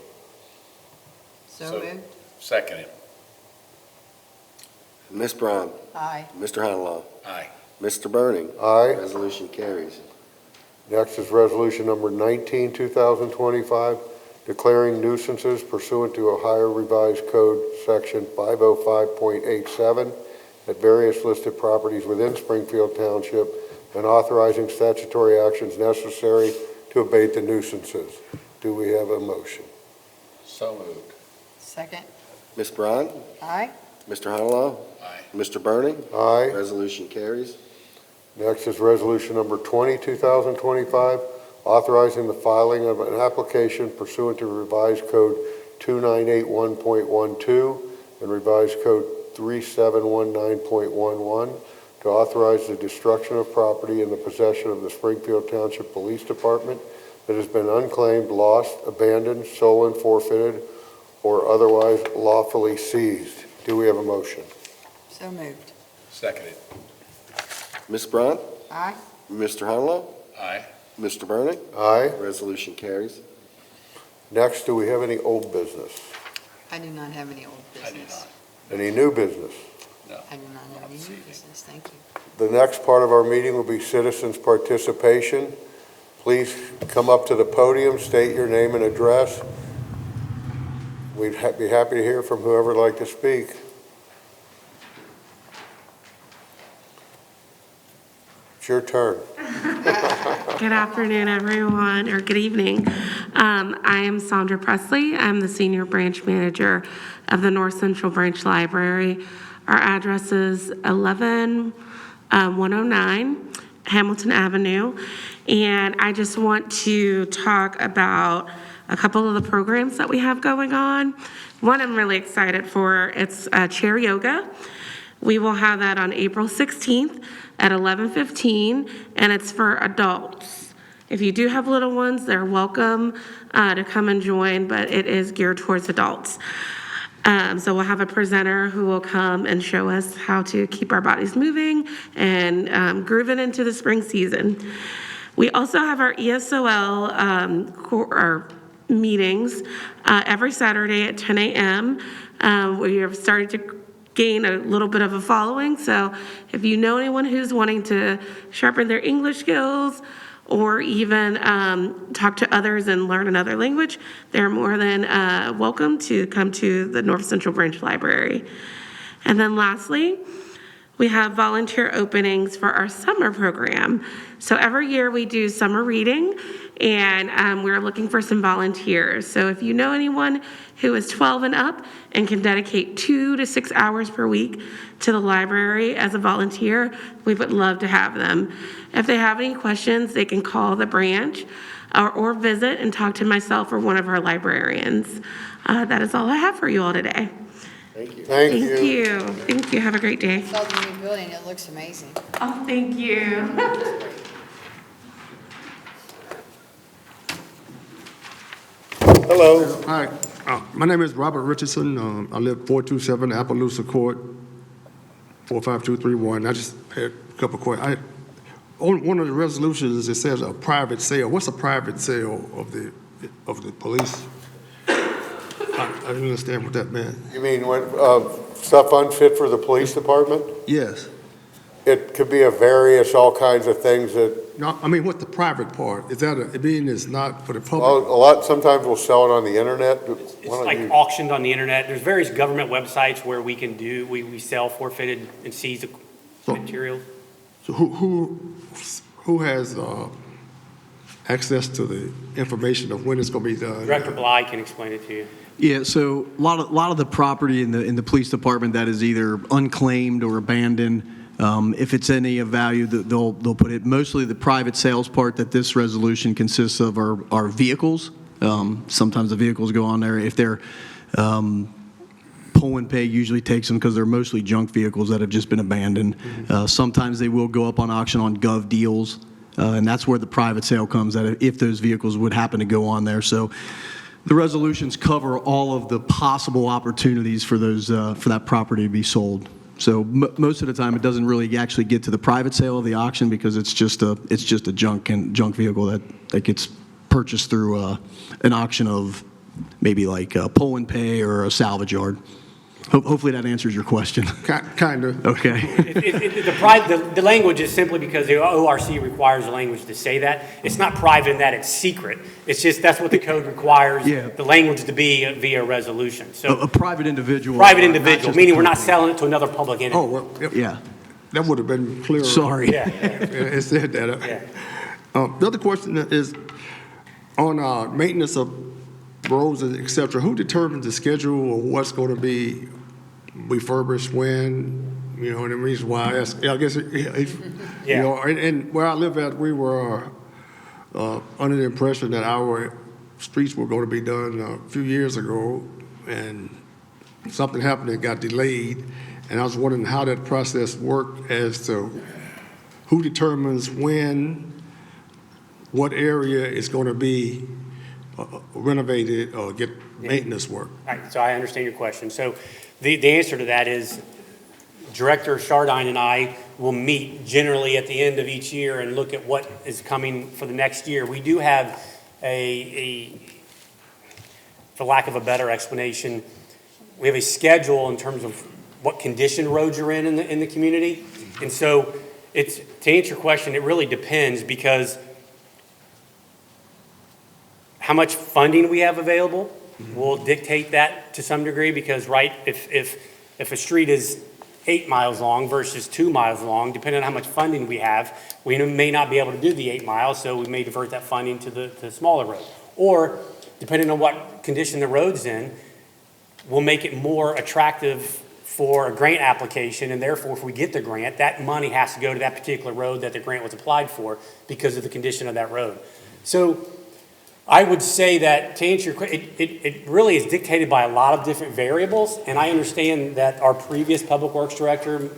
So moved. Second it. Ms. Braun? Aye. Mr. Honolo? Aye. Mr. Burning? Aye. Resolution carries. Next is resolution number 19, 2025, declaring nuisances pursuant to Ohio Revised Code Section 505.87 at various listed properties within Springfield Township and authorizing statutory actions necessary to abate the nuisances. Do we have a motion? So moved. Second. Ms. Braun? Aye. Mr. Honolo? Aye. Mr. Burning? Aye. Resolution carries. Next is resolution number 20, 2025, authorizing the filing of an application pursuant to revised code 2981.12 and revised code 3719.11 to authorize the destruction of property in the possession of the Springfield Township Police Department that has been unclaimed, lost, abandoned, stolen, forfeited, or otherwise lawfully seized. Do we have a motion? So moved. Second it. Ms. Braun? Aye. Mr. Honolo? Aye. Mr. Burning? Aye. Resolution carries. Next, do we have any old business? I do not have any old I do business. not. Any new business? I do not have any new business. Thank you. The next part of our meeting will be citizens' participation. Please come up to the podium, state your name and address. We'd be happy to hear from whoever would like to speak. It's your turn. Good afternoon, everyone, or good evening. I am Sandra Presley. I'm the Senior Branch Manager of the North Central Branch Library. Our address is 11109 Hamilton Avenue. And I just want to talk about a couple of the programs that we have going on. One I'm really excited for, it's chair yoga. We will have that on April 16th at 11:15, and it's for adults. If you do have little ones, they're welcome to come and join, but it is geared towards adults. So we'll have a presenter who will come and show us how to keep our bodies moving and grooving into the spring season. We also have our ESOL our meetings every Saturday at 10 a.m. We have started to gain a little bit of a following, so if you know anyone who's wanting to sharpen their English skills or even talk to others and learn another language, they're more than welcome to come to the North Central Branch Library. And then lastly, we have volunteer openings for our summer program. So every year we do summer reading, and we're looking for some volunteers. So if you know anyone who is 12 and up and can dedicate 2 to 6 hours per week to the library as a volunteer, we would love to have them. If they have any questions, they can call the branch or visit and talk to myself or one of our librarians. That is all I have for you all today. Thank you. Thank you. Thank you. Thank you. Have a great day. Saw the new building. It looks amazing. Oh, thank you. Hello. Hi, my name is Robert Richardson. I live 427 Appaloosa Court, 45231. I just had a couple of questions. On one of the resolutions, it says a private sale. What's a private sale of the police? I didn't understand what that meant. You mean when stuff unfit for the police department? Yes. It could be all kinds of things that, No, I mean, what's the private part? Is that it being is not for the public? well, sometimes we'll sell it on the internet. It's like auctioned on the internet. There's various government websites where we sell forfeited and seized materials. So who has access to the information of when it's going to be done? Director Bly can explain it to you. Yeah, so a lot of the property in the police department that is either unclaimed or abandoned, if it's any of value, they'll put it. Mostly the private sales part that this resolution consists of are vehicles. Sometimes the vehicles go on there. If they're pull and pay usually takes them because they're mostly junk vehicles that have just been abandoned. Sometimes they will go up on auction on gov deals, and that's where the private sale comes at if those vehicles would happen to go on there. So The resolutions cover all of the possible opportunities for those, for that property to be sold. So most of the time, it doesn't really actually get to the private sale of the auction because it's just a junk vehicle that gets purchased through an auction of maybe like a pull and pay or a salvage yard. Hopefully that answers your question. Kind of. Okay. The language is simply because the ORC requires the language to say that. It's not private in that it's secret. It's just that's what the code requires the language to be via resolution. So A private individual. private not individual, just a meaning we're not company. selling it to another public entity. Oh, well, Yeah. that would have been clearer. Sorry. It said that. Yeah. The other question is on maintenance of roads, et cetera. Who determines the schedule of what's going to be refurbished when? You know, and the reason why I ask, I guess, you know, and where I live at, we were under the impression that our streets were going to be done a few years ago, and something happened that got delayed. And I was wondering how that process worked as to who determines when, what area is going to be renovated or get maintenance work. All right, so I understand your question. So the answer to that is Director Chardine and I will meet generally at the end of each year and look at what is coming for the next year. We do have for lack of a better explanation, we have a schedule in terms of what condition roads are in the community. And so to answer your question, it really depends because how much funding we have available will dictate that to some degree because, right, if a street is 8 miles long versus 2 miles long, depending on how much funding we have, we may not be able to do the 8 miles, so we may divert that funding to the smaller road. Or, depending on what condition the road's in, we'll make it more attractive for a grant application, and therefore, if we get the grant, that money has to go to that particular road that the grant was applied for because of the condition of that road. So, I would say that to answer your question, it really is dictated by a lot of different variables, and I understand that our previous Public Works Director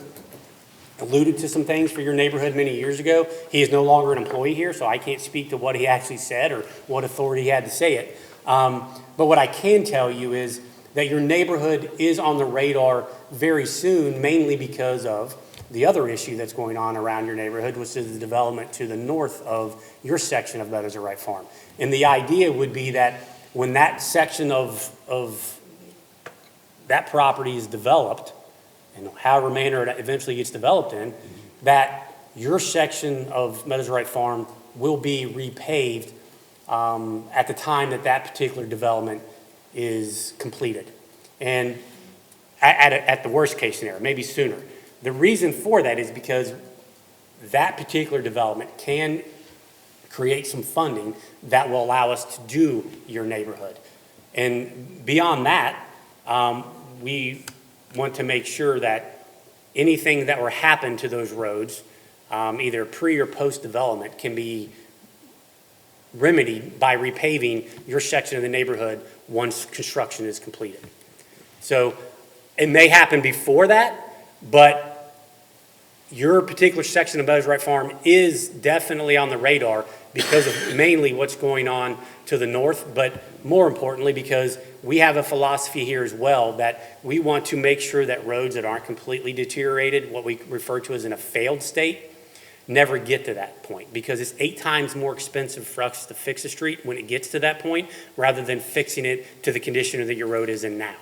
alluded to some things for your neighborhood many years ago. He is no longer an employee here, so I can't speak to what he actually said or what authority he had to say it. But what I can tell you is that your neighborhood is on the radar very soon, mainly because of the other issue that's going on around your neighborhood, which is the development to the north of your section of Meadows of Right Farm. And the idea would be that when that section of that property is developed, and however manner it eventually gets developed in, that your section of Meadows of Right Farm will be repaved at the time that that particular development is completed. And at the worst case scenario, maybe sooner. The reason for that is because that particular development can create some funding that will allow us to do your neighborhood. And beyond that, we want to make sure that anything that will happen to those roads, either pre or post development, can be remedied by repaving your section of the neighborhood once construction is completed. So it may happen before that, but your particular section of Meadows Right Farm is definitely on the radar because of mainly what's going on to the north, but more importantly because we have a philosophy here as well that we want to make sure that roads that aren't completely deteriorated, what we refer to as in a failed state, never get to that point because it's 8 times more expensive for us to fix a street when it gets to that point rather than fixing it to the condition that your road is in now.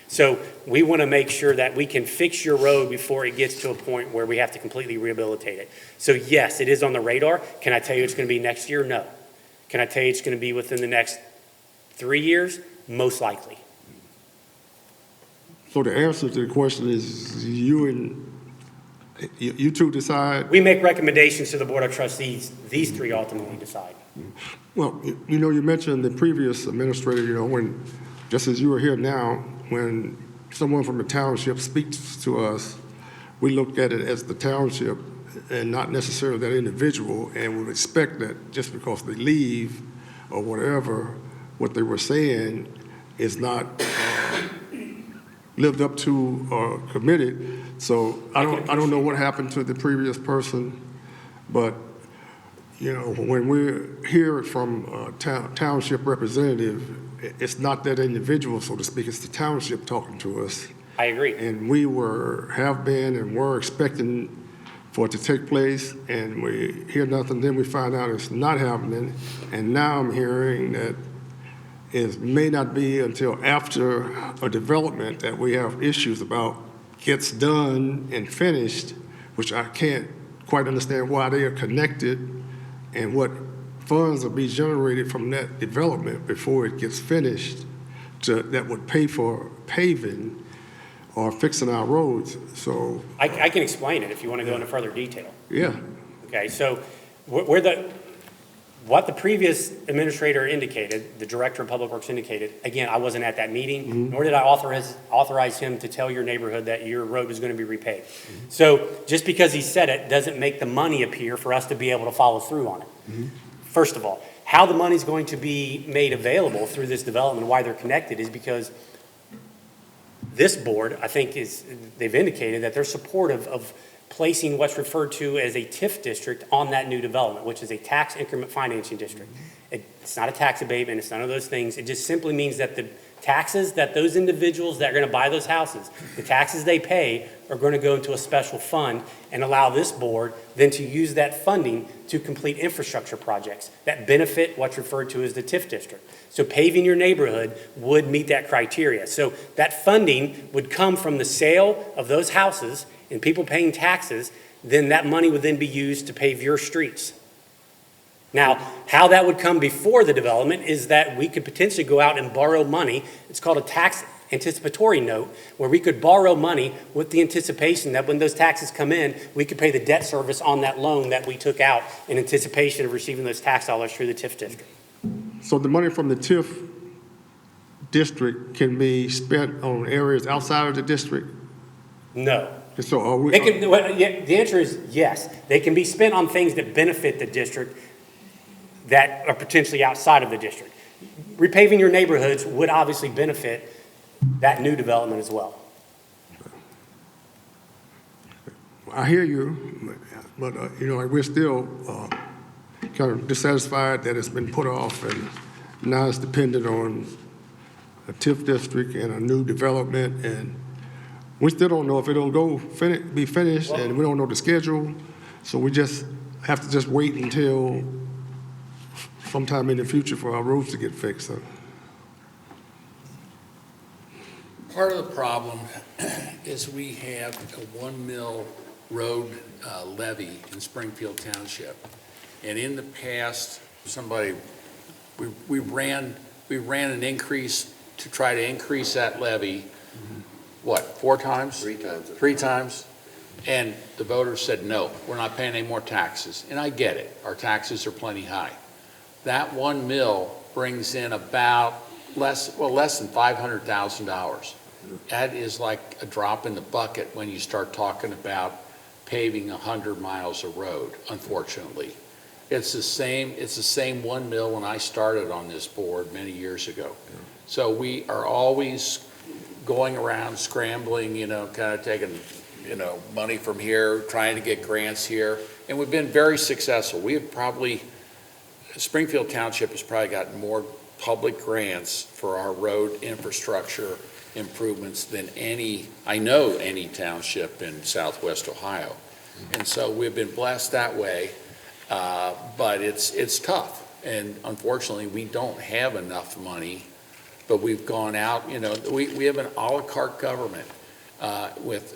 So we want to make sure that we can fix your road before it gets to a point where we have to completely rehabilitate it. So yes, it is on the radar. Can I tell you it's going to be next year? No. Can I tell you it's going to be within the next 3 years? Most likely. So the answer to the question is you two decide? We make recommendations to the Board of Trustees. These 3 ultimately decide. Well, you know, you mentioned the previous administrator, you know, when, just as you are here now, when someone from the township speaks to us, we look at it as the township and not necessarily that individual, and we expect that just because they leave or whatever, what they were saying is not lived up to or committed. So I don't know what happened to the previous person, but you know, when we hear it from a township representative, it's not that individual, so to speak, it's the township talking to us. I agree. And we have been and were expecting for it to take place, and we hear nothing, then we find out it's not happening. And now I'm hearing that it may not be until after a development that we have issues about gets done and finished, which I can't quite understand why they are connected and what funds will be generated from that development before it gets finished that would pay for paving or fixing our roads. So, I can explain it if you want to go into further detail. yeah. Okay, so what the previous administrator indicated, the director of public works indicated, again, I wasn't at that meeting, nor did I authorize him to tell your neighborhood that your road was going to be repaved. So just because he said it doesn't make the money appear for us to be able to follow through on it. First of all, how the money's going to be made available through this development, why they're connected, is because this board, I think, they've indicated that they're supportive of placing what's referred to as a TIF district on that new development, which is a tax increment financing district. It's not a tax abatement, it's none of those things. It just simply means that the taxes that those individuals that are going to buy those houses, the taxes they pay are going to go into a special fund and allow this board then to use that funding to complete infrastructure projects that benefit what's referred to as the TIF district. So paving your neighborhood would meet that criteria. So that funding would come from the sale of those houses and people paying taxes, then that money would then be used to pave your streets. Now, how that would come before the development is that we could potentially go out and borrow money. It's called a tax anticipatory note, where we could borrow money with the anticipation that when those taxes come in, we could pay the debt service on that loan that we took out in anticipation of receiving those tax dollars through the TIF district. So the money from the TIF district can be spent on areas outside of the district? No. So are we? The answer is yes. They can be spent on things that benefit the district that are potentially outside of the district. Repaving your neighborhoods would obviously benefit that new development as well. I hear you, but we're still kind of dissatisfied that it's been put off, and now it's dependent on a TIF district and a new development, and we still don't know if it'll be finished, and we don't know the schedule, so we just have to just wait until sometime in the future for our roads to get fixed. So. Part of the problem is we have a 1 mil road levy in Springfield Township. And in the past, we ran an increase to try to increase that levy, what, 4 times? 3 times. 3 times. And the voters said, no, we're not paying any more taxes. And I get it. Our taxes are plenty high. That 1 mil brings in about less than $500,000. That is like a drop in the bucket when you start talking about paving 100 miles of road, unfortunately. It's the same 1 mil when I started on this board many years ago. So we are always going around scrambling, kind of taking, money from here, trying to get grants here. And we've been very successful. Springfield Township has probably gotten more public grants for our road infrastructure improvements than any township in Southwest Ohio. And so we've been blessed that way, but it's tough. And unfortunately, we don't have enough money, but we've gone out, we have an a la carte government with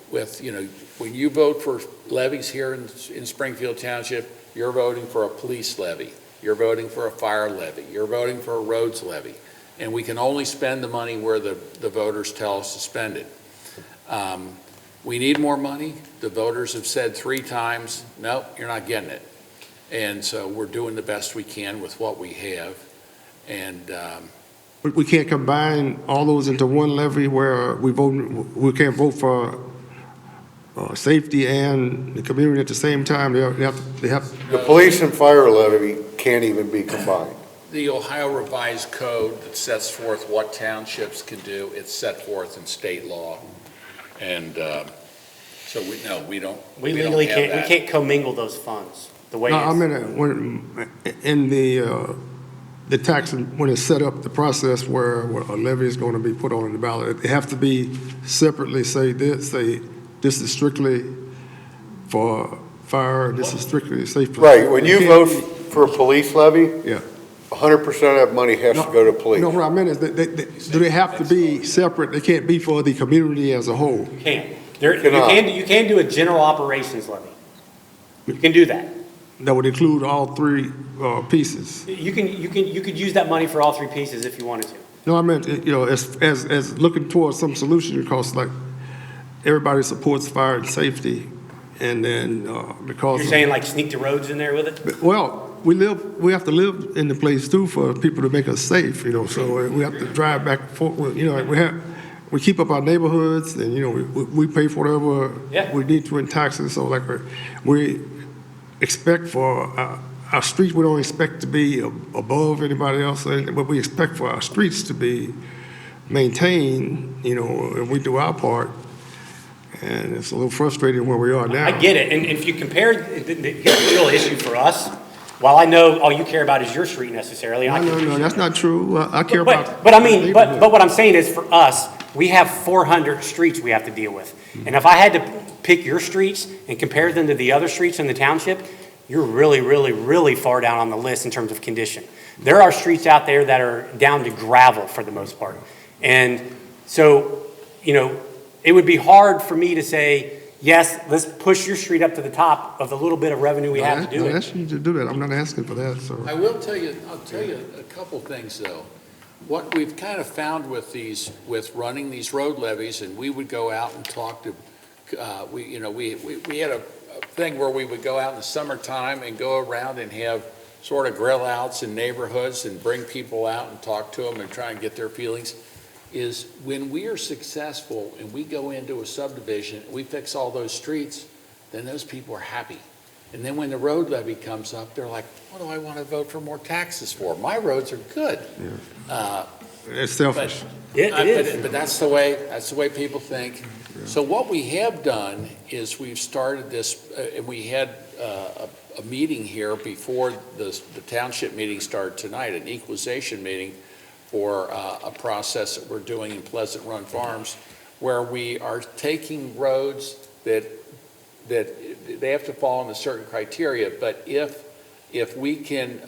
when you vote for levies here in Springfield Township, you're voting for a police levy. You're voting for a fire levy. You're voting for a roads levy. And we can only spend the money where the voters tell us to spend it. We need more money. The voters have said 3 times, no, you're not getting it. And so we're doing the best we can with what we have. And we can't combine all those into one levy where we can't vote for safety and the community at the same time. They have. The police and fire levy can't even be combined. The Ohio Revised Code that sets forth what townships can do, it's set forth in state law. And so we don't. We legally can't. We can't commingle those funds the way. No, I mean, in the the tax, when it's set up, the process where a levy is going to be put on the ballot, it have to be separately say this is strictly for fire, this is strictly safe. Right, when you vote for a police levy, Yeah. 100% of that money has to go to police. No, what I meant is, do they have to be separate? They can't be for the community as a whole? You can. Cannot. You can do a general operations levy. You can do that. That would include all three pieces? You could use that money for all three pieces if you wanted to. No, I meant, as looking towards some solution, because like, everybody supports fire and safety, and then, because. You're saying like sneak the roads in there with it? Well, we have to live in the place too for people to make us safe, so we have to drive back and forth, we keep up our neighborhoods, and, we pay for whatever we need to in taxes, so like, we expect for our streets, we don't expect to be above anybody else, but we expect for our streets to be maintained, and we do our part. And it's a little frustrating where we are now. I get it, and if you compare, here's the real issue for us. While I know all you care about is your street necessarily. No, that's not true. I care about. But I mean, but what I'm saying is for us, we have 400 streets we have to deal with. And if I had to pick your streets and compare them to the other streets in the township, you're really, really, really far down on the list in terms of condition. There are streets out there that are down to gravel for the most part. And so, it would be hard for me to say, yes, let's push your street up to the top of the little bit of revenue we have to do it. I'm asking you to do that. I'm not asking for that, so. I'll tell you a couple things, though. What we've kind of found with running these road levies, and we would go out and talk to, we had a thing where we would go out in the summertime and go around and have sort of grill outs in neighborhoods and bring people out and talk to them and try and get their feelings, is when we are successful and we go into a subdivision, we fix all those streets, then those people are happy. And then when the road levy comes up, they're like, what do I want to vote for more taxes for? My roads are good. It's selfish. It is. But that's the way people think. So what we have done is we've started this, and we had a meeting here before the township meeting started tonight, an equalization meeting for a process that we're doing in Pleasant Run Farms, where we are taking roads that they have to fall into certain criteria, but if we can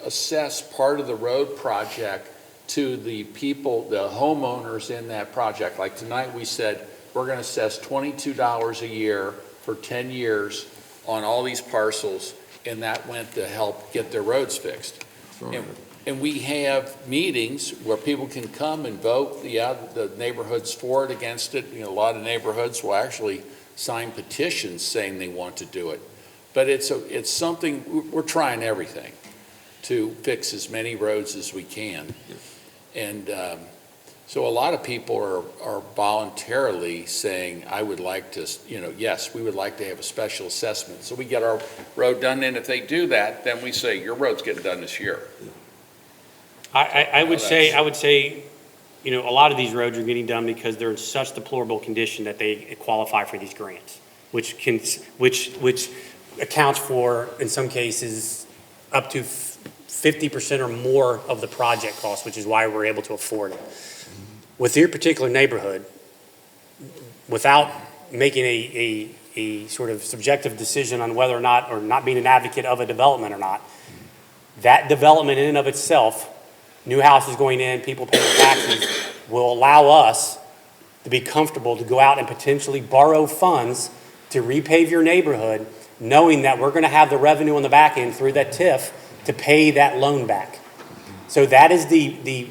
assess part of the road project to the people, the homeowners in that project, like tonight we said, we're going to assess $22 a year for 10 years on all these parcels, and that went to help get their roads fixed. And we have meetings where people can come and vote, the neighborhoods for it, against it. A lot of neighborhoods will actually sign petitions saying they want to do it. But it's something, we're trying everything to fix as many roads as we can. And so a lot of people are voluntarily saying, I would like to, yes, we would like to have a special assessment. So we get our road done, and if they do that, then we say, your road's getting done this year. I would say, a lot of these roads are getting done because they're in such deplorable condition that they qualify for these grants, which accounts for, in some cases, up to 50% or more of the project cost, which is why we're able to afford it. With your particular neighborhood, without making a sort of subjective decision on whether or not being an advocate of a development or not, that development in and of itself, new houses going in, people paying taxes, will allow us to be comfortable to go out and potentially borrow funds to repave your neighborhood, knowing that we're going to have the revenue on the back end through that TIF to pay that loan back. So that is the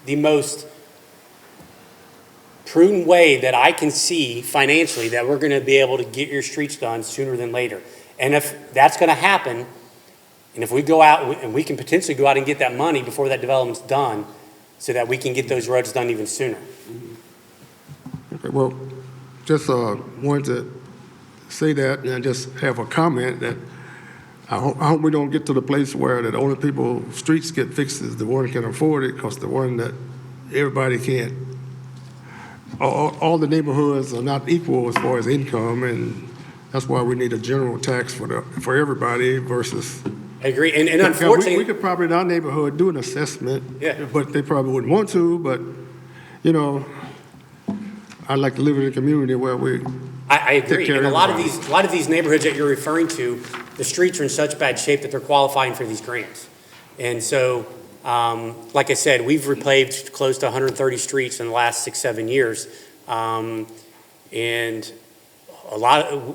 most prudent way that I can see financially that we're going to be able to get your streets done sooner than later. And if that's going to happen, and if we go out and we can potentially go out and get that money before that development's done, so that we can get those roads done even sooner. Okay, well, just wanted to say that and just have a comment that I hope we don't get to the place where the only people streets get fixed is the one that can afford it, because the one that everybody can't. All the neighborhoods are not equal as far as income, and that's why we need a general tax for everybody versus I agree, and Yeah, unfortunately. we could probably in our neighborhood do an assessment. Yeah. But they probably wouldn't want to, but, you know, I'd like to live in a community where we, I agree, care and of everybody. a lot of these neighborhoods that you're referring to, the streets are in such bad shape that they're qualifying for these grants. And so, like I said, we've repaved close to 130 streets in the last 6-7 years. And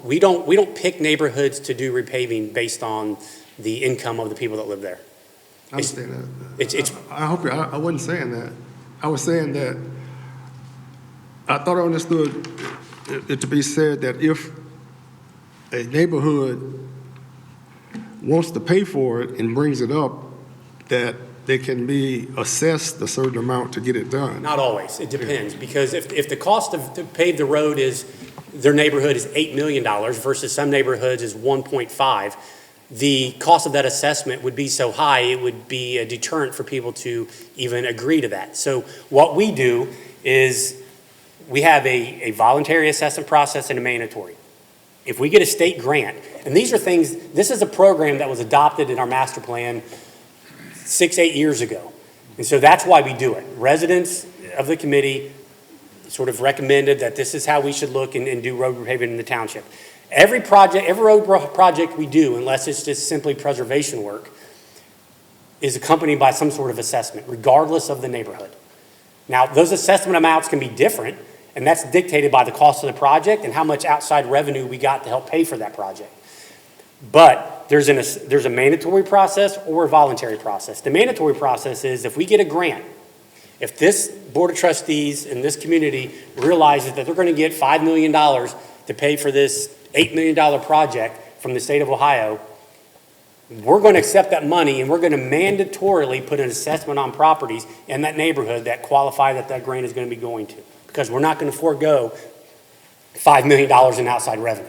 we don't pick neighborhoods to do repaving based on the income of the people that live there. I understand that. It's I wasn't saying that. I was saying that I thought I understood it to be said that if a neighborhood wants to pay for it and brings it up, that they can be assessed a certain amount to get it done. Not always, it depends, because if the cost to pave the road is, their neighborhood is $8 million versus some neighborhoods is 1.5, the cost of that assessment would be so high, it would be a deterrent for people to even agree to that. So what we do is, we have a voluntary assessment process and a mandatory. If we get a state grant, and these are things, this is a program that was adopted in our master plan 6-8 years ago. And so that's why we do it. Residents of the committee sort of recommended that this is how we should look and do road repaving in the township. Every road project we do, unless it's just simply preservation work, is accompanied by some sort of assessment, regardless of the neighborhood. Now, those assessment amounts can be different, and that's dictated by the cost of the project and how much outside revenue we got to help pay for that project. But there's a mandatory process or a voluntary process. The mandatory process is if we get a grant, if this Board of Trustees and this community realizes that they're going to get $5 million to pay for this $8 million project from the state of Ohio, we're going to accept that money and we're going to mandatorily put an assessment on properties in that neighborhood that qualify that grant is going to be going to. Because we're not going to forego $5 million in outside revenue.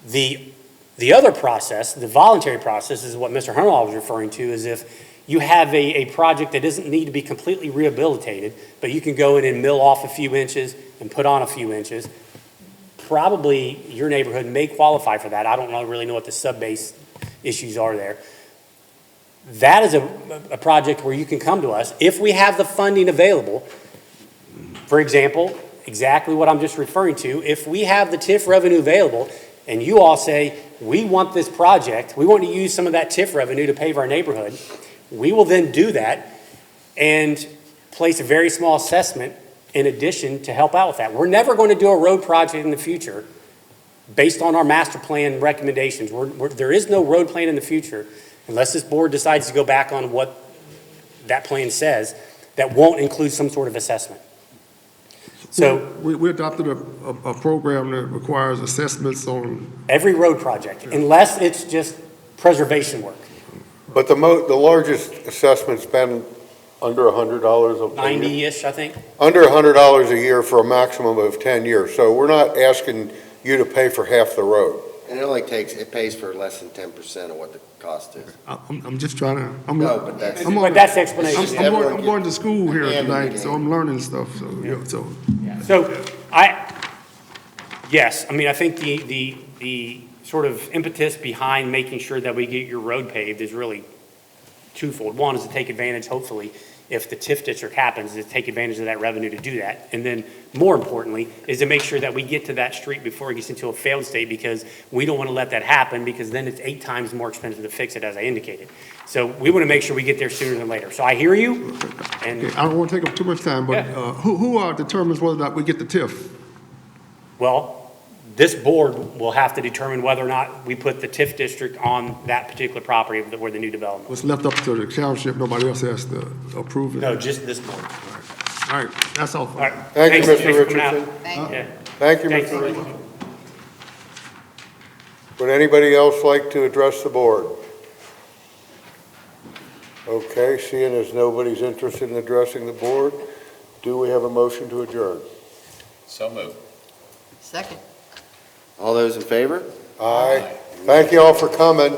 The other process, the voluntary process, is what Mr. Hunterlaw was referring to, is if you have a project that doesn't need to be completely rehabilitated, but you can go in and mill off a few inches and put on a few inches, probably your neighborhood may qualify for that. I don't really know what the sub-base issues are there. That is a project where you can come to us if we have the funding available. For example, exactly what I'm just referring to, if we have the TIF revenue available and you all say, we want this project, we want to use some of that TIF revenue to pave our neighborhood, we will then do that and place a very small assessment in addition to help out with that. We're never going to do a road project in the future based on our master plan recommendations. There is no road plan in the future unless this board decides to go back on what that plan says that won't include some sort of assessment. So we adopted a program that requires assessments on. Every road project, unless it's just preservation work. But the largest assessment's been under $100 a year. 90-ish, I think. Under $100 a year for a maximum of 10 years. So we're not asking you to pay for half the road. And it pays for less than 10% of what the cost is. I'm just trying to. But that's. But that's the explanation. I'm going to school here tonight, so I'm learning stuff, so. So yes, I mean, I think the sort of impetus behind making sure that we get your road paved is really twofold. One is to take advantage, hopefully, if the TIF district happens, is to take advantage of that revenue to do that. And then more importantly, is to make sure that we get to that street before it gets into a failed state, because we don't want to let that happen, because then it's 8 times more expensive to fix it, as I indicated. So we want to make sure we get there sooner than later. So I hear you. And Okay, I don't want to take up too much time, but who determines whether or not we get the TIF? well, this board will have to determine whether or not we put the TIF district on that particular property where the new development. What's left up to the township, nobody else has to approve it? No, just this board. All right, that's all. All right. Thank you, Thanks Mr. for coming out. Richardson. Yeah. Thank you, Thanks. Mr. Richardson. Would anybody else like to address the board? Okay, seeing as nobody's interested in addressing the board, do we have a motion to adjourn? So moved. Second. All those in favor? Aye. Thank you all for coming.